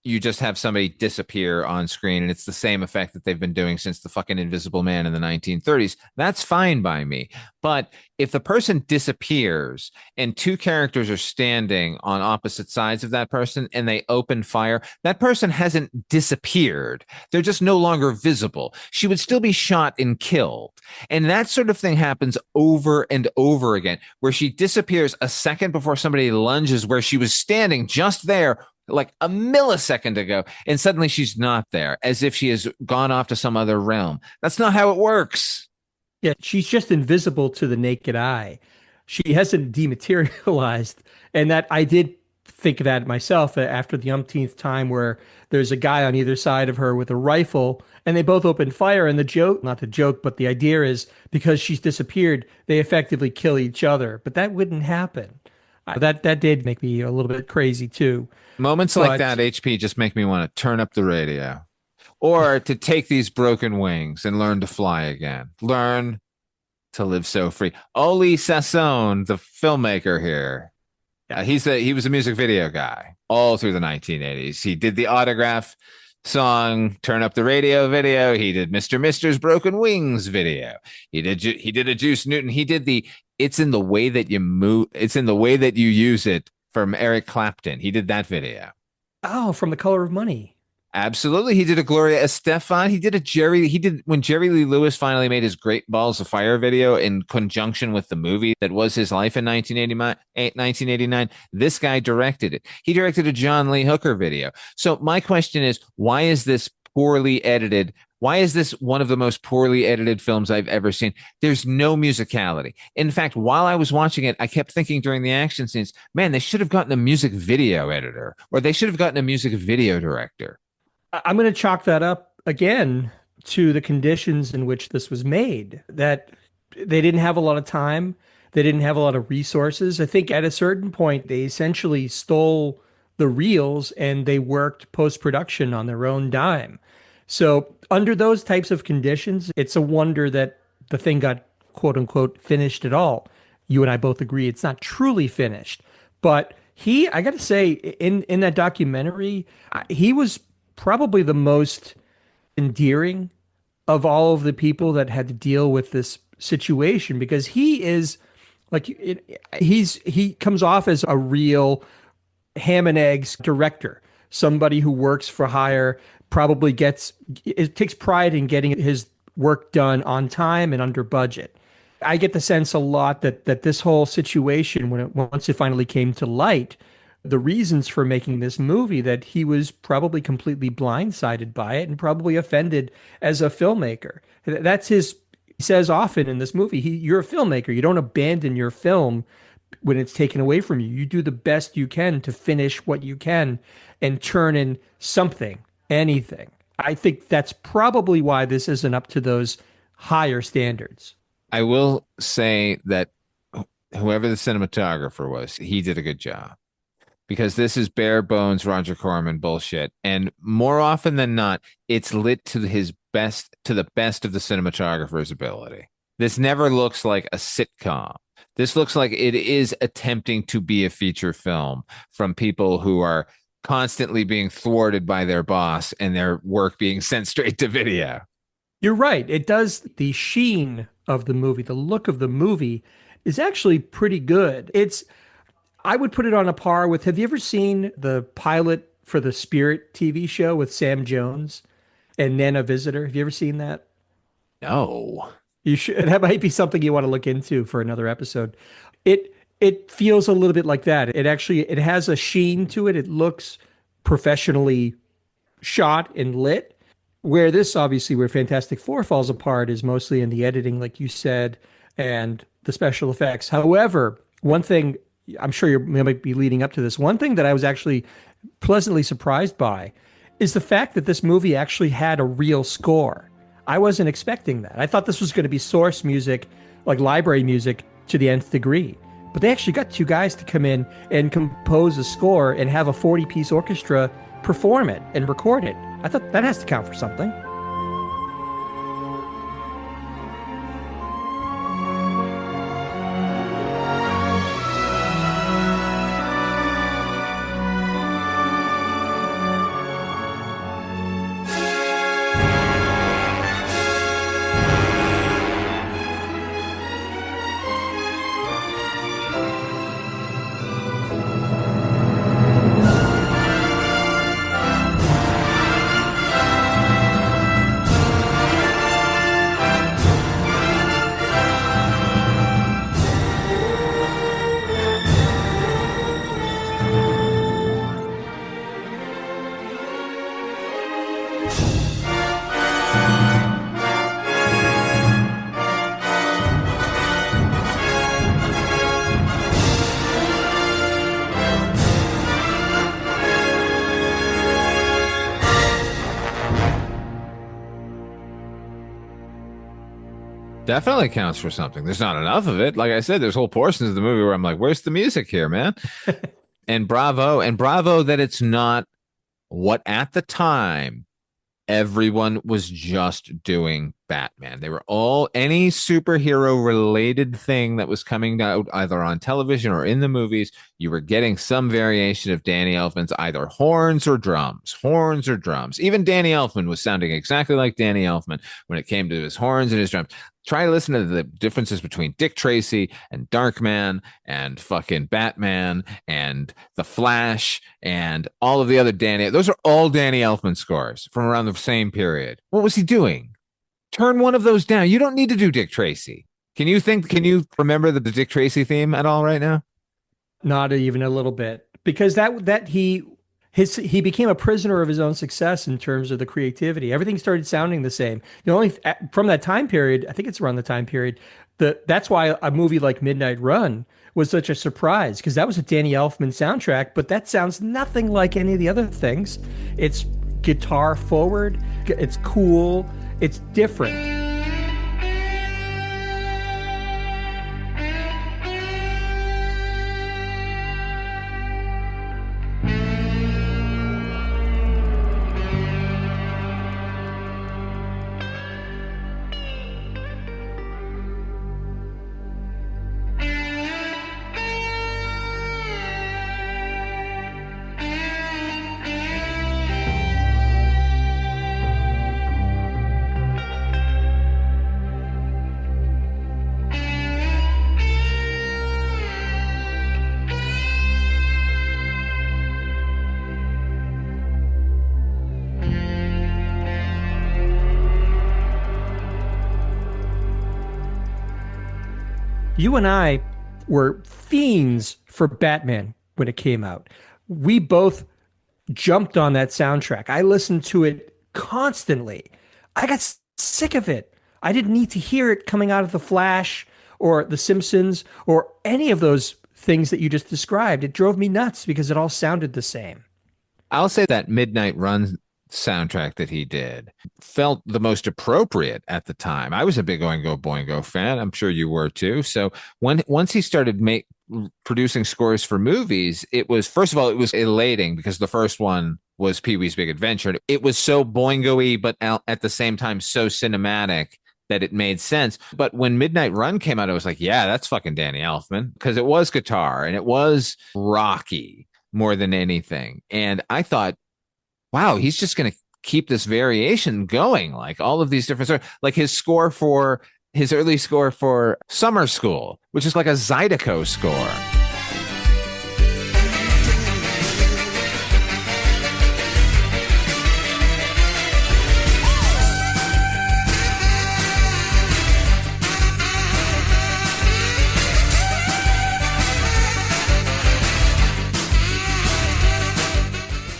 Speaker 3: you just have somebody disappear on screen and it's the same effect that they've been doing since the fucking Invisible Man in the 1930s. That's fine by me. But if the person disappears and two characters are standing on opposite sides of that person and they open fire, that person hasn't disappeared. They're just no longer visible. She would still be shot and killed. And that sort of thing happens over and over again, where she disappears a second before somebody lunges where she was standing just there like a millisecond ago, and suddenly she's not there, as if she has gone off to some other realm. That's not how it works.
Speaker 4: Yeah, she's just invisible to the naked eye. She hasn't dematerialized. And that I did think of that myself after the umpteenth time where there's a guy on either side of her with a rifle and they both open fire. And the joke, not the joke, but the idea is because she's disappeared, they effectively kill each other. But that wouldn't happen. That did make me a little bit crazy too.
Speaker 3: Moments like that, HP, just make me want to turn up the radio or to take these broken wings and learn to fly again. Learn to live so free. Oli Sasson, the filmmaker here, he was a music video guy all through the 1980s. He did the Autograph song, Turn Up the Radio video. He did Mr. Mister's Broken Wings video. He did a Juice Newton. He did the It's in the Way That You Move. It's in the Way That You Use It from Eric Clapton. He did that video.
Speaker 4: Oh, from The Color of Money.
Speaker 3: Absolutely. He did a Gloria Estefan. He did when Jerry Lee Lewis finally made his Great Balls of Fire video in conjunction with the movie that was his life in 1989. This guy directed it. He directed a John Lee Hooker video. So my question is, why is this poorly edited? Why is this one of the most poorly edited films I've ever seen? There's no musicality. In fact, while I was watching it, I kept thinking during the action scenes, man, they should have gotten a music video editor, or they should have gotten a music video director.
Speaker 4: I'm going to chalk that up again to the conditions in which this was made, that they didn't have a lot of time. They didn't have a lot of resources. I think at a certain point, they essentially stole the reels and they worked post-production on their own dime. So under those types of conditions, it's a wonder that the thing got quote unquote finished at all. You and I both agree it's not truly finished, but I got to say in that documentary, he was probably the most endearing of all of the people that had to deal with this situation, because he is like, he comes off as a real ham and eggs director, somebody who works for hire, probably takes pride in getting his work done on time and under budget. I get the sense a lot that this whole situation, once it finally came to light, the reasons for making this movie, that he was probably completely blindsided by it and probably offended as a filmmaker. That's he says often in this movie, you're a filmmaker. You don't abandon your film when it's taken away from you. You do the best you can to finish what you can and turn in something, anything. I think that's probably why this isn't up to those higher standards.
Speaker 3: I will say that whoever the cinematographer was, he did a good job, because this is bare bones Roger Corman bullshit. And more often than not, it's lit to the best of the cinematographer's ability. This never looks like a sitcom. This looks like it is attempting to be a feature film from people who are constantly being thwarted by their boss and their work being sent straight to video.
Speaker 4: You're right. It does. The sheen of the movie, the look of the movie is actually pretty good. I would put it on a par with, have you ever seen the pilot for the Spirit TV show with Sam Jones and Nana Visitor? Have you ever seen that?
Speaker 3: No.
Speaker 4: You should. That might be something you want to look into for another episode. It feels a little bit like that. It has a sheen to it. It looks professionally shot and lit. Where this, obviously, where Fantastic Four falls apart is mostly in the editing, like you said, and the special effects. However, one thing, I'm sure you might be leading up to this, one thing that I was actually pleasantly surprised by is the fact that this movie actually had a real score. I wasn't expecting that. I thought this was going to be source music, like library music, to the nth degree. But they actually got two guys to come in and compose a score and have a 40-piece orchestra perform it and record it. I thought that has to count for something.
Speaker 3: Definitely counts for something. There's not enough of it. Like I said, there's whole portions of the movie where I'm like, where's the music here, man? And bravo that it's not what at the time everyone was just doing Batman. They were all any superhero related thing that was coming out either on television or in the movies. You were getting some variation of Danny Elfman's either horns or drums. Even Danny Elfman was sounding exactly like Danny Elfman when it came to his horns and his drums. Try to listen to the differences between Dick Tracy and Darkman and fucking Batman and The Flash and all of the other Danny. Those are all Danny Elfman scores from around the same period. What was he doing? Turn one of those down. You don't need to do Dick Tracy. Can you remember the Dick Tracy theme at all right now?
Speaker 4: Not even a little bit, because he became a prisoner of his own success in terms of the creativity. Everything started sounding the same. The only from that time period, I think it's around the time period, that's why a movie like Midnight Run was such a surprise, because that was a Danny Elfman soundtrack, but that sounds nothing like any of the other things. It's guitar forward, it's cool, it's different. You and I were fiends for Batman when it came out. We both jumped on that soundtrack. I listened to it constantly. I got sick of it. I didn't need to hear it coming out of The Flash or The Simpsons or any of those things that you just described. It drove me nuts because it all sounded the same.
Speaker 3: I'll say that Midnight Run soundtrack that he did felt the most appropriate at the time. I was a big Oingo Boingo fan. I'm sure you were too. So once he started producing scores for movies, it was, first of all, it was elating because the first one was Pee-wee's Big Adventure. It was so boingo-y, but at the same time so cinematic that it made sense. But when Midnight Run came out, I was like, yeah, that's fucking Danny Elfman, because it was guitar and it was rocky more than anything. And I thought, wow, he's just going to keep this variation going. Like all of these different, like his early score for Summer School, which is like a Zydeco score.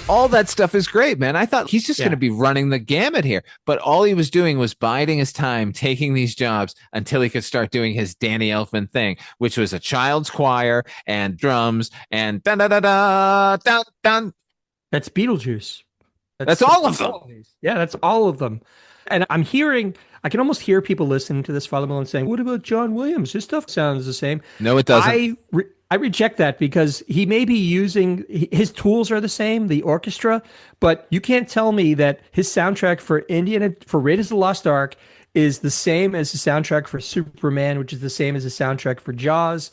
Speaker 3: All that stuff is great, man. I thought he's just going to be running the gamut here. But all he was doing was biding his time, taking these jobs until he could start doing his Danny Elfman thing, which was a child's choir and drums and dun-dun-dun-dun-dun.
Speaker 4: That's Beetlejuice.
Speaker 3: That's all of them.
Speaker 4: Yeah, that's all of them. And I can almost hear people listening to this, Father Malone, saying, what about John Williams? His stuff sounds the same.
Speaker 3: No, it doesn't.
Speaker 4: I reject that because he may be using, his tools are the same, the orchestra, but you can't tell me that his soundtrack for Raiders of the Lost Ark is the same as the soundtrack for Superman, which is the same as the soundtrack for Jaws.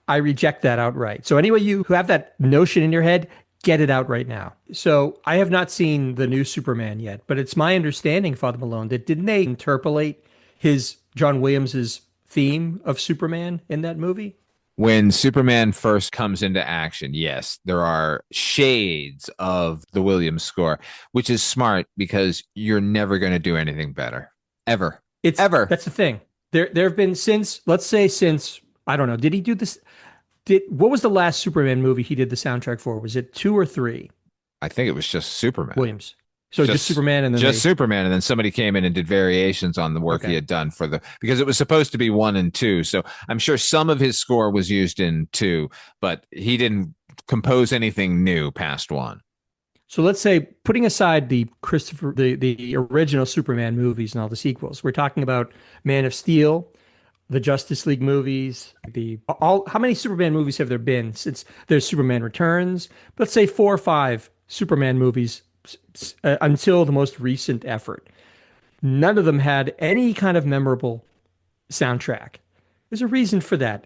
Speaker 4: I reject that outright. So anyway, you who have that notion in your head, get it out right now. So I have not seen the new Superman yet, but it's my understanding, Father Malone, that didn't they interpolate John Williams's theme of Superman in that movie?
Speaker 3: When Superman first comes into action, yes, there are shades of the Williams score, which is smart because you're never going to do anything better. Ever. That's the thing. There have been since, I don't know, did he do this? What was the last Superman movie he did the soundtrack for? Was it 2 or 3? I think it was just Superman.
Speaker 4: Williams. So just Superman and then
Speaker 3: Superman, and then somebody came in and did variations on the work he had done because it was supposed to be 1 and 2. So I'm sure some of his score was used in 2, but he didn't compose anything new past 1.
Speaker 4: So let's say, putting aside the original Superman movies and all the sequels, we're talking about Man of Steel, the Justice League movies, how many Superman movies have there been since there's Superman Returns? Let's say 4 or 5 Superman movies until the most recent effort. None of them had any kind of memorable soundtrack. There's a reason for that.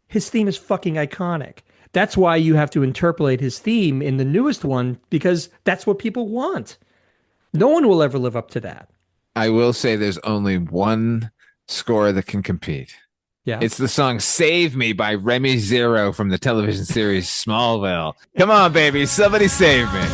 Speaker 4: His theme is fucking iconic. That's why you have to interpolate his theme in the newest one, because that's what people want. No one will ever live up to that.
Speaker 3: I will say there's only one score that can compete.
Speaker 4: Yeah.
Speaker 3: It's the song Save Me by Remy Zero from the television series Smallville. Come on, baby. Somebody save me.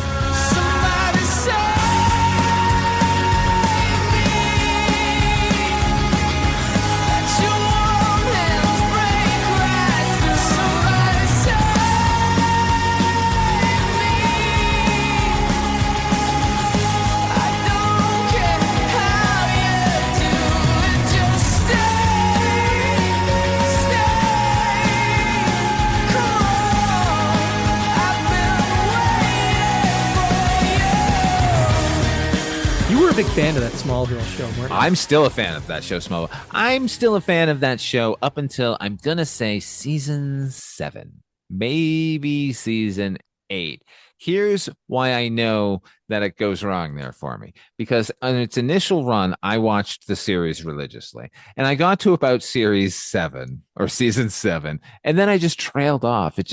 Speaker 4: Big fan of that Smallville show, weren't you?
Speaker 3: I'm still a fan of that show, Smallville. I'm still a fan of that show up until, I'm going to say, season 7, maybe season 8. Here's why I know that it goes wrong there for me. Because on its initial run, I watched the series religiously. And I got to about series 7 or season 7. And then I just trailed off. It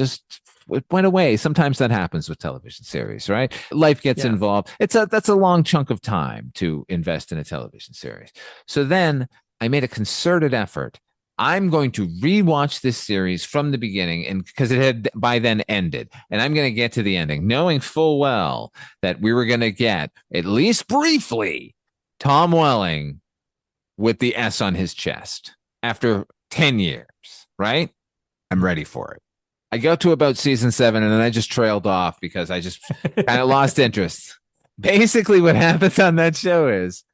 Speaker 3: went away. Sometimes that happens with television series, right? Life gets involved. That's a long chunk of time to invest in a television series. So then I made a concerted effort. I'm going to rewatch this series from the beginning, and because it had by then ended, and I'm going to get to the ending, knowing full well that we were going to get, at least briefly, Tom Welling with the S on his chest after 10 years, right? I'm ready for it. I got to about season 7 and then I just trailed off because I just kind of lost interest. Basically, what happens on that show is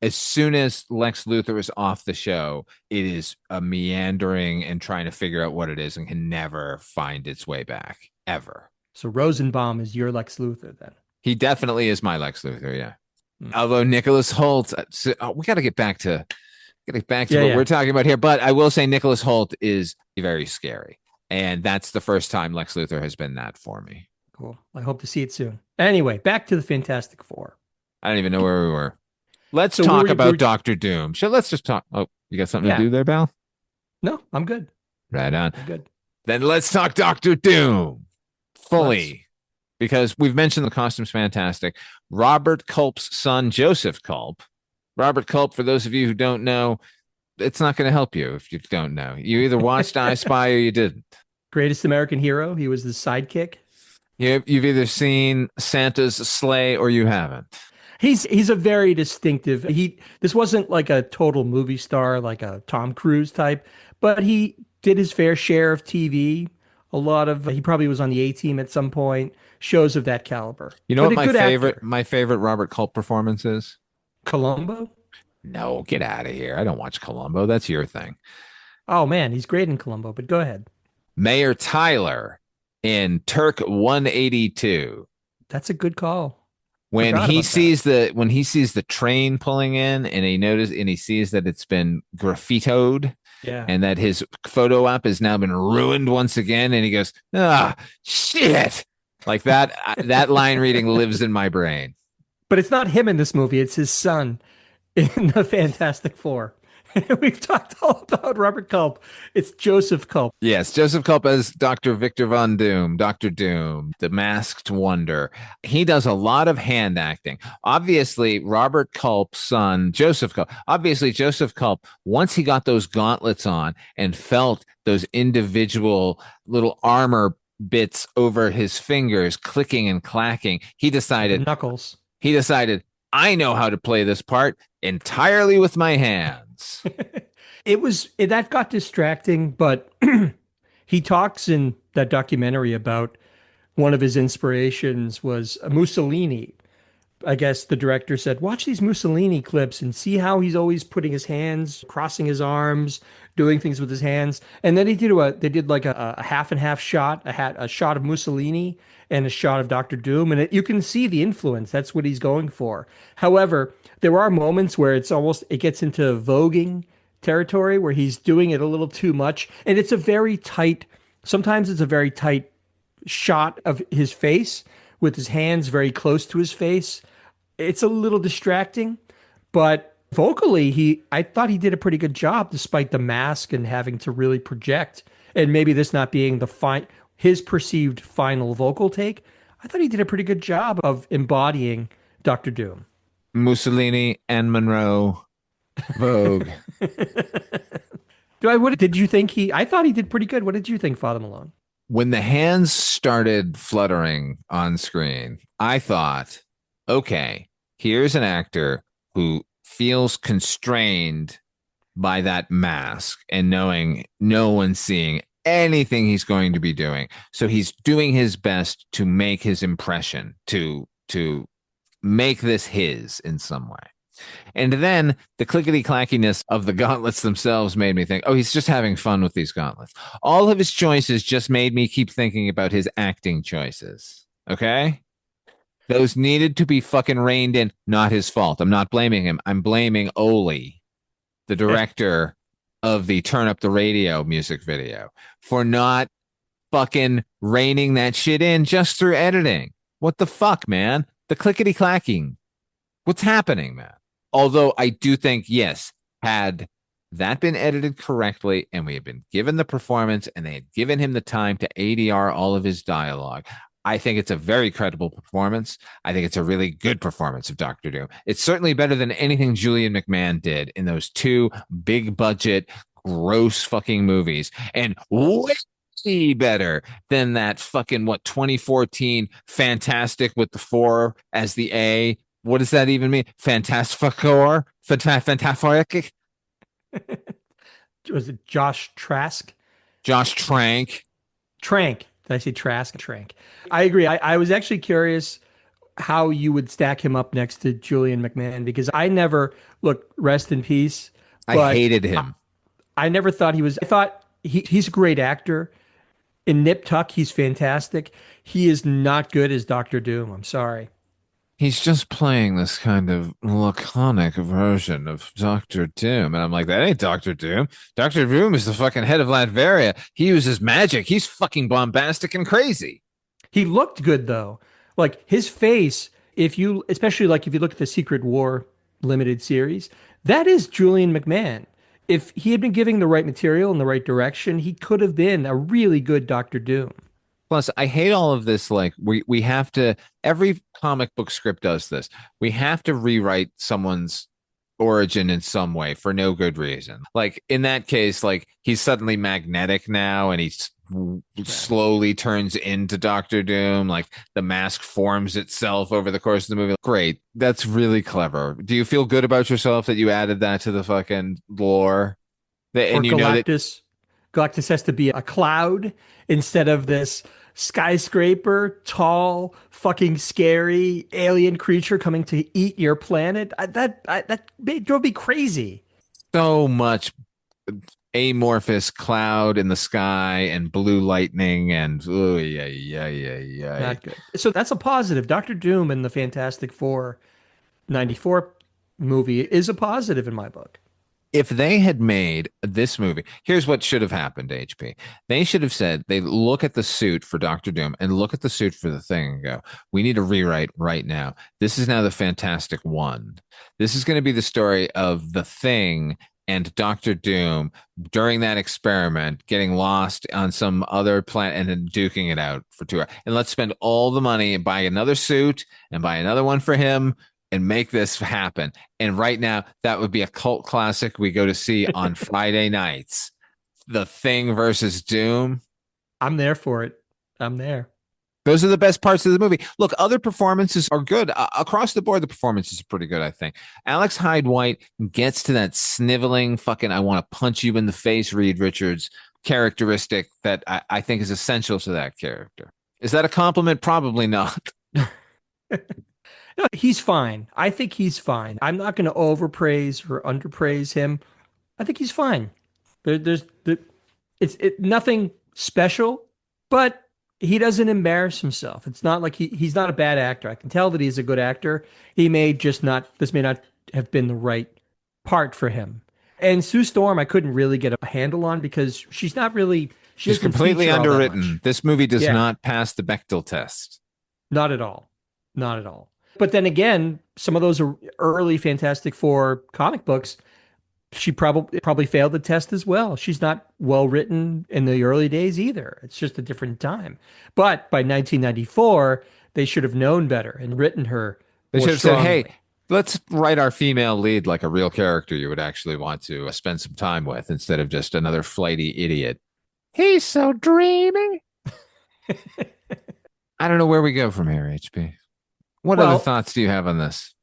Speaker 3: as soon as Lex Luthor is off the show, it is a meandering and trying to figure out what it is and can never find its way back, ever.
Speaker 4: So Rosenbaum is your Lex Luthor then?
Speaker 3: He definitely is my Lex Luthor, yeah. Although Nicholas Hoult, we got to get back to what we're talking about here. But I will say Nicholas Hoult is very scary. And that's the first time Lex Luthor has been that for me.
Speaker 4: Cool. I hope to see it soon. Anyway, back to the Fantastic Four.
Speaker 3: I don't even know where we were. Let's talk about Doctor Doom. Let's just talk. Oh, you got something to do there, Bal?
Speaker 4: No, I'm good.
Speaker 3: Right on.
Speaker 4: I'm good.
Speaker 3: Then let's talk Doctor Doom fully. Because we've mentioned the costume's fantastic. Robert Culp's son, Joseph Culp. Robert Culp, for those of you who don't know, it's not going to help you if you don't know. You either watched I Spy or you didn't. Greatest American Hero. He was the sidekick. You've either seen Santa's Sleigh or you haven't. He's a very distinctive. This wasn't like a total movie star, like a Tom Cruise type, but he did his fair share of TV. He probably was on the A-Team at some point. Shows of that caliber. You know what my favorite Robert Culp performance is? Columbo? No, get out of here. I don't watch Columbo. That's your thing. Oh, man, he's great in Columbo, but go ahead. Mayor Tyler in Turk 182. That's a good call. When he sees the train pulling in and he sees that it's been graffitoed, and that his photo op has now been ruined once again, and he goes, shit. Like that line reading lives in my brain. But it's not him in this movie, it's his son in the Fantastic Four. We've talked all about Robert Culp. It's Joseph Culp. Yes, Joseph Culp as Dr. Victor Von Doom, Dr. Doom, the Masked Wonder. He does a lot of hand acting. Obviously, Robert Culp's son, Joseph Culp. Obviously, Joseph Culp, once he got those gauntlets on and felt those individual little armor bits over his fingers clicking and clacking, he decided, I know how to play this part entirely with my hands. That got distracting, but he talks in that documentary about one of his inspirations was Mussolini.
Speaker 4: I guess the director said, watch these Mussolini clips and see how he's always putting his hands, crossing his arms, doing things with his hands. And then they did like a half and half shot, a shot of Mussolini and a shot of Doctor Doom. And you can see the influence. That's what he's going for. However, there are moments where it gets into voguing territory where he's doing it a little too much. And sometimes it's a very tight shot of his face with his hands very close to his face. It's a little distracting, but vocally I thought he did a pretty good job despite the mask and having to really project, and maybe this not being his perceived final vocal take. I thought he did a pretty good job of embodying Doctor Doom.
Speaker 3: Mussolini and Monroe, Vogue.
Speaker 4: Did you think I thought he did pretty good. What did you think, Father Malone?
Speaker 3: When the hands started fluttering on screen, I thought, okay, here's an actor who feels constrained by that mask and knowing no one's seeing anything he's going to be doing. So he's doing his best to make his impression, to make this his in some way. And then the clickety clackiness of the gauntlets themselves made me think, oh, he's just having fun with these gauntlets. All of his choices just made me keep thinking about his acting choices. Okay? Those needed to be fucking reined in. Not his fault. I'm not blaming him. I'm blaming Oli, the director of the Turn Up the Radio music video, for not fucking reining that shit in just through editing. What the fuck, man? The clickety clacking. What's happening, man? Although I do think, yes, had that been edited correctly and we had been given the performance and they had given him the time to ADR all of his dialogue, I think it's a very credible performance. I think it's a really good performance of Doctor Doom. It's certainly better than anything Julian McMahon did in those two big budget, gross fucking movies. And way better than that fucking, 2014 Fantastic with the 4 as the A. What does that even mean? Fantastic.
Speaker 4: Was it Josh Trask?
Speaker 3: Josh Trank.
Speaker 4: Trank. Did I say Trask? Trank. I agree. I was actually curious how you would stack him up next to Julian McMahon because rest in peace.
Speaker 3: I hated him.
Speaker 4: I never thought I thought he's a great actor. In Nip Tuck, he's fantastic. He is not good as Doctor Doom. I'm sorry.
Speaker 3: He's just playing this kind of laconic version of Doctor Doom. And I'm like, that ain't Doctor Doom. Doctor Doom is the fucking head of Latveria. He uses magic. He's fucking bombastic and crazy.
Speaker 4: He looked good, though. Like, his face, especially like if you look at the Secret War limited series, that is Julian McMahon. If he had been giving the right material in the right direction, he could have been a really good Doctor Doom.
Speaker 3: Plus, I hate all of this. Like, we have to, every comic book script does this. We have to rewrite someone's origin in some way for no good reason. Like, in that case, like, he's suddenly magnetic now and he slowly turns into Doctor Doom. Like, the mask forms itself over the course of the movie. Great. That's really clever. Do you feel good about yourself that you added that to the fucking lore? And you know that
Speaker 4: Galactus has to be a cloud instead of this skyscraper, tall, fucking scary alien creature coming to eat your planet. That drove me crazy.
Speaker 3: So much amorphous cloud in the sky and blue lightning and
Speaker 4: not good. So that's a positive. Doctor Doom and the Fantastic Four 94 movie is a positive in my book.
Speaker 3: If they had made this movie, here's what should have happened, HP. They should have said, they look at the suit for Doctor Doom and look at the suit for the Thing and go, we need a rewrite right now. This is now the Fantastic One. This is going to be the story of the Thing and Doctor Doom during that experiment, getting lost on some other planet and then duking it out for 2 hours. And let's spend all the money and buy another suit and buy another one for him and make this happen. And right now, that would be a cult classic we go to see on Friday nights. The Thing versus Doom.
Speaker 4: I'm there for it. I'm there.
Speaker 3: Those are the best parts of the movie. Look, other performances are good. Across the board, the performances are pretty good, I think. Alex Hyde-White gets to that sniveling fucking I want to punch you in the face, Reed Richards characteristic that I think is essential to that character. Is that a compliment? Probably not.
Speaker 4: No, he's fine. I think he's fine. I'm not going to overpraise or underpraise him. I think he's fine. It's nothing special, but he doesn't embarrass himself. It's not like he's not a bad actor. I can tell that he's a good actor. He may just not. This may not have been the right part for him. And Sue Storm, I couldn't really get a handle on because she's not really. She
Speaker 3: She's
Speaker 4: doesn't
Speaker 3: completely
Speaker 4: feature all that
Speaker 3: underwritten.
Speaker 4: much.
Speaker 3: This movie does
Speaker 4: Yeah.
Speaker 3: not pass the Bechdel test.
Speaker 4: Not at all. Not at all. But then again, some of those early Fantastic Four comic books, she probably failed the test as well. She's not well written in the early days either. It's just a different time. But by 1994, they should have known better and written her
Speaker 3: They
Speaker 4: more
Speaker 3: should have said,
Speaker 4: strongly.
Speaker 3: hey, let's write our female lead like a real character you would actually want to spend some time with instead of just another flighty idiot. He's so dreamy. I don't know where we go from here, HP. What other
Speaker 4: Well,
Speaker 3: thoughts do you have on this?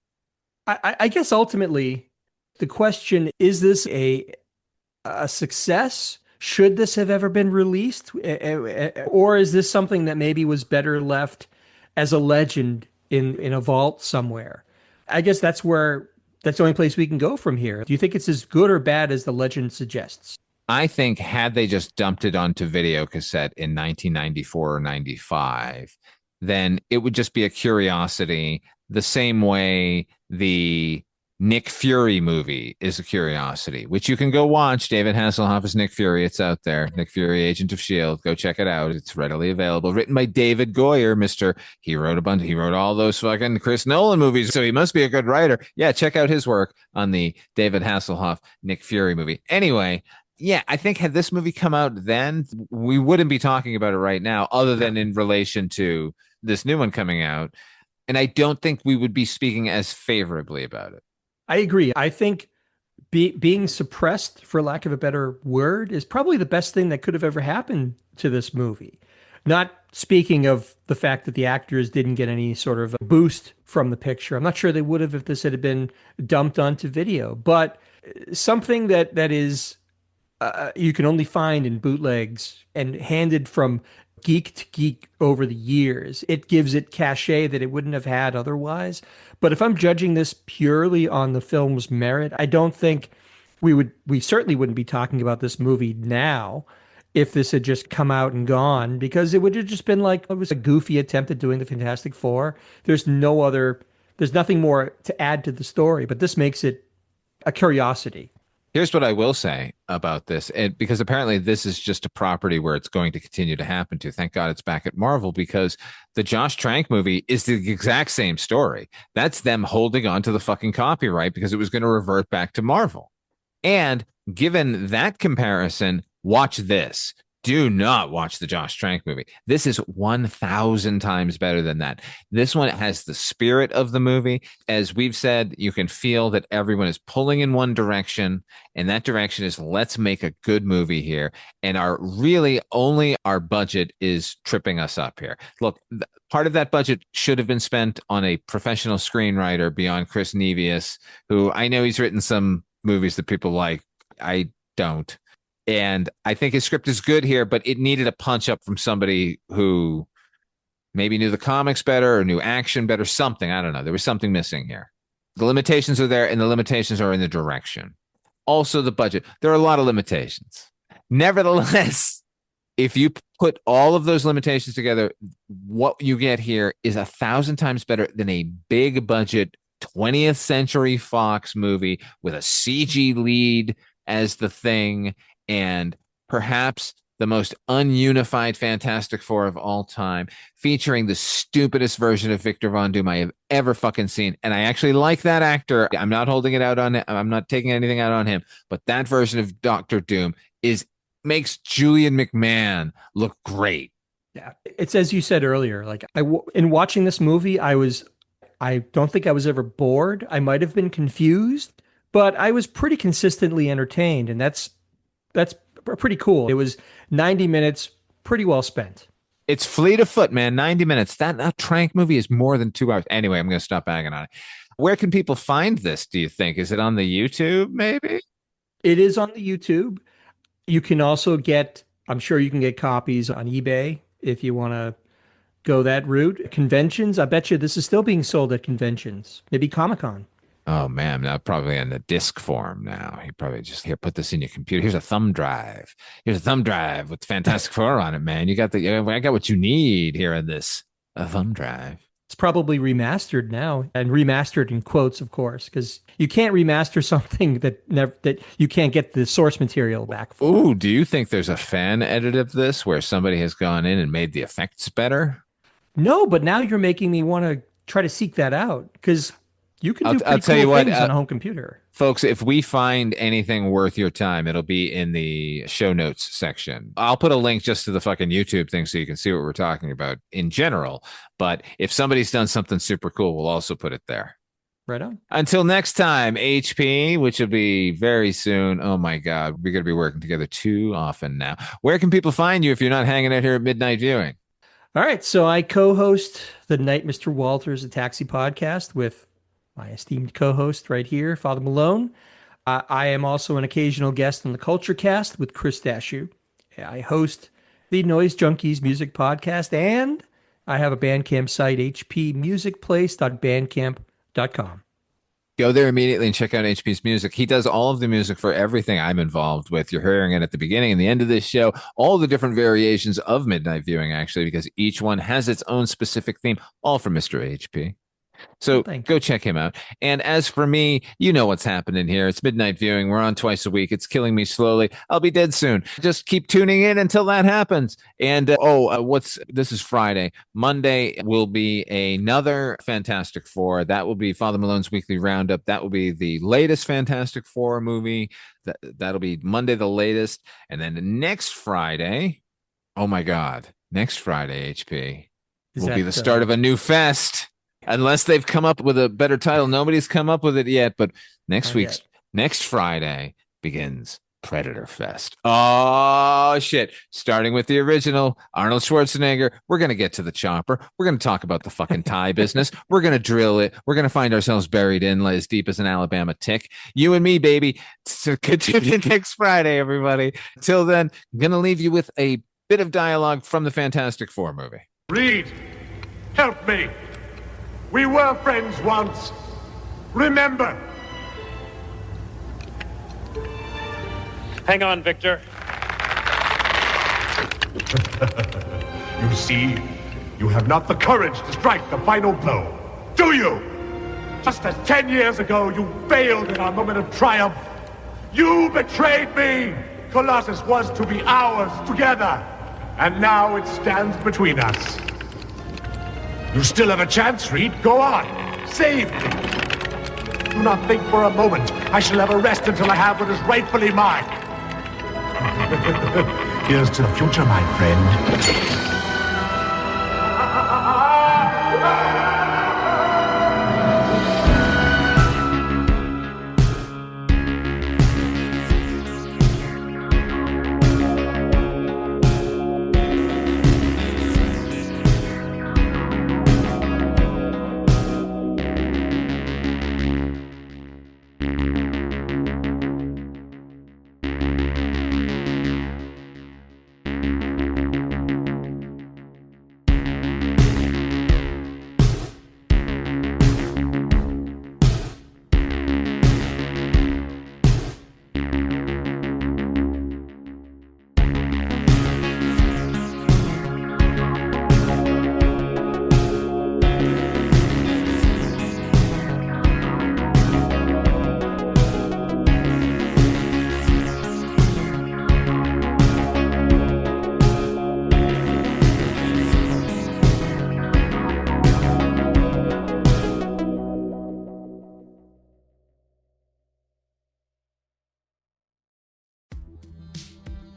Speaker 4: I guess ultimately the question is this a success? Should this have ever been released? Or is this something that maybe was better left as a legend in a vault somewhere? I guess that's the only place we can go from here. Do you think it's as good or bad as the legend suggests?
Speaker 3: I think had they just dumped it onto video cassette in 1994 or 95, then it would just be a curiosity the same way the Nick Fury movie is a curiosity, which you can go watch. David Hasselhoff is Nick Fury. It's out there. Nick Fury, Agent of S.H.I.E.L.D. Go check it out. It's readily available. Written by David Goyer, he wrote all those fucking Chris Nolan movies, so he must be a good writer. Yeah, check out his work on the David Hasselhoff Nick Fury movie. Anyway, yeah, I think had this movie come out then, we wouldn't be talking about it right now, other than in relation to this new one coming out. And I don't think we would be speaking as favorably about it.
Speaker 4: I agree. I think being suppressed, for lack of a better word, is probably the best thing that could have ever happened to this movie. Not speaking of the fact that the actors didn't get any sort of a boost from the picture. I'm not sure they would have if this had been dumped onto video, but something that is you can only find in bootlegs and handed from geek to geek over the years. It gives it cachet that it wouldn't have had otherwise. But if I'm judging this purely on the film's merit, I don't think we certainly wouldn't be talking about this movie now if this had just come out and gone, because it would have just been like it was a goofy attempt at doing the Fantastic Four. There's nothing more to add to the story, but this makes it a curiosity.
Speaker 3: Here's what I will say about this, because apparently this is just a property where it's going to continue to happen to. Thank God it's back at Marvel, because the Josh Trank movie is the exact same story. That's them holding on to the fucking copyright because it was going to revert back to Marvel. And given that comparison, watch this. Do not watch the Josh Trank movie. This is 1,000 times better than that. This one has the spirit of the movie. As we've said, you can feel that everyone is pulling in one direction, and that direction is let's make a good movie here. And our budget is tripping us up here. Look, part of that budget should have been spent on a professional screenwriter beyond Chris Nevius, who I know he's written some movies that people like. I don't. And I think his script is good here, but it needed a punch up from somebody who maybe knew the comics better or knew action better, something. I don't know. There was something missing here. The limitations are there, and the limitations are in the direction. Also, the budget. There are a lot of limitations. Nevertheless, if you put all of those limitations together, what you get here is 1,000 times better than a big budget 20th Century Fox movie with a CG lead as the thing, and perhaps the most ununified Fantastic Four of all time, featuring the stupidest version of Victor Von Doom I have ever fucking seen. And I actually like that actor. I'm not taking anything out on him, but that version of Doctor Doom makes Julian McMahon look great.
Speaker 4: Yeah, it's as you said earlier. Like in watching this movie, I don't think I was ever bored. I might have been confused, but I was pretty consistently entertained, and that's pretty cool. It was 90 minutes, pretty well spent.
Speaker 3: It's fleet of foot, man. 90 minutes. That Trank movie is more than 2 hours. Anyway, I'm going to stop bagging on it. Where can people find this, do you think? Is it on the YouTube, maybe?
Speaker 4: It is on the YouTube. You can also I'm sure you can get copies on eBay if you want to go that route. Conventions, I bet you this is still being sold at conventions. Maybe Comic-Con.
Speaker 3: Oh man, now probably in the disc form now. You probably just here, put this in your computer. Here's a thumb drive. Here's a thumb drive with Fantastic Four on it, man. I got what you need here in this a thumb drive.
Speaker 4: It's probably remastered now, and remastered in quotes, of course, because you can't remaster something that you can't get the source material back for.
Speaker 3: Ooh, do you think there's a fan edit of this where somebody has gone in and made the effects better?
Speaker 4: No, but now you're making me want to try to seek that out, because you can do
Speaker 3: I'll
Speaker 4: pretty
Speaker 3: tell you
Speaker 4: cool
Speaker 3: what,
Speaker 4: things on a home computer.
Speaker 3: Folks, if we find anything worth your time, it'll be in the show notes section. I'll put a link just to the fucking YouTube thing so you can see what we're talking about in general. But if somebody's done something super cool, we'll also put it there.
Speaker 4: Right on.
Speaker 3: Until next time, HP, which will be very soon. Oh my God, we're going to be working together too often now. Where can people find you if you're not hanging out here at Midnight Viewing?
Speaker 4: All right, so I co-host the Night Mr. Walters, a Taxi podcast with my esteemed co-host right here, Father Malone. I am also an occasional guest on the Culture Cast with Chris Dashew. I host the Noise Junkies music podcast, and I have a Bandcamp site, hpmusicplace.bandcamp.com.
Speaker 3: Go there immediately and check out HP's music. He does all of the music for everything I'm involved with. You're hearing it at the beginning and the end of this show, all the different variations of Midnight Viewing, actually, because each one has its own specific theme, all from Mr. HP. So go check him out. And as for me, you know what's happening here. It's Midnight Viewing. We're on twice a week. It's killing me slowly. I'll be dead soon. Just keep tuning in until that happens. And this is Friday. Monday will be another Fantastic Four. That will be Father Malone's Weekly Roundup. That will be the latest Fantastic Four movie. That'll be Monday, the latest. And then the next Friday, oh my God, next Friday, HP, will be the start of a new fest. Unless they've come up with a better title. Nobody's come up with it yet, but next Friday begins Predator Fest. Oh, shit. Starting with the original, Arnold Schwarzenegger. We're going to get to the chopper. We're going to talk about the fucking tie business. We're going to drill it. We're going to find ourselves buried in as deep as an Alabama tick. You and me, baby. So continue next Friday, everybody. Till then, I'm going to leave you with a bit of dialogue from the Fantastic Four movie.
Speaker 6: Reed, help me. We were friends once. Remember.
Speaker 10: Hang on, Victor.
Speaker 6: You see, you have not the courage to strike the final blow, do you? Just as 10 years ago, you failed in our moment of triumph. You betrayed me. Colossus was to be ours together, and now it stands between us. You still have a chance, Reed. Go on. Save me. Do not think for a moment I shall ever rest until I have what is rightfully mine. Here's to the future, my friend.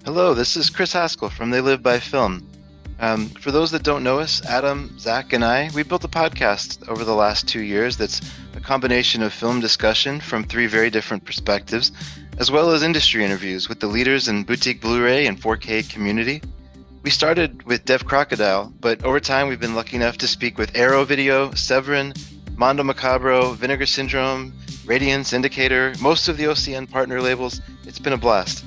Speaker 11: Hello, this is Chris Haskell from They Live by Film. For those that don't know us, Adam, Zach, and we built a podcast over the last 2 years that's a combination of film discussion from 3 very different perspectives, as well as industry interviews with the leaders in boutique Blu-ray and 4K community. We started with Dev Crocodile, but over time we've been lucky enough to speak with Arrow Video, Severin, Mondo Macabro, Vinegar Syndrome, Radiance, Indicator, most of the OCN partner labels. It's been a blast.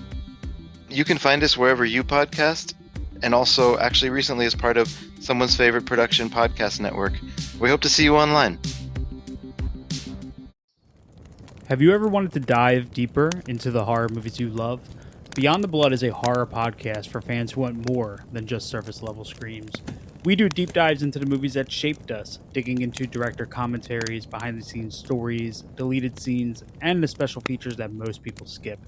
Speaker 11: You can find us wherever you podcast, and also actually recently as part of someone's favorite production podcast network. We hope to see you online.
Speaker 12: Have you ever wanted to dive deeper into the horror movies you love? Beyond the Blood is a horror podcast for fans who want more than just surface-level screams. We do deep dives into the movies that shaped us, digging into director commentaries, behind-the-scenes stories, deleted scenes, and the special features that most people skip.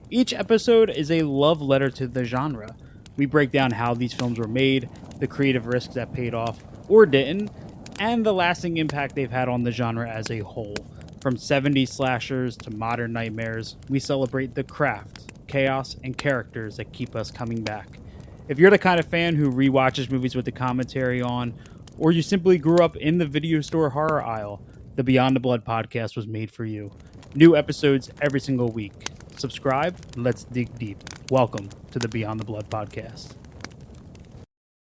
Speaker 12: Each episode is a love letter to the genre. We break down how these films were made, the creative risks that paid off or didn't, and the lasting impact they've had on the genre as a whole. From 70s slashers to modern nightmares, we celebrate the craft, chaos, and characters that keep us coming back. If you're the kind of fan who rewatches movies with the commentary on, or you simply grew up in the video store horror aisle, the Beyond the Blood podcast was made for you. New episodes every single week. Subscribe, and let's dig deep. Welcome to the Beyond the Blood podcast.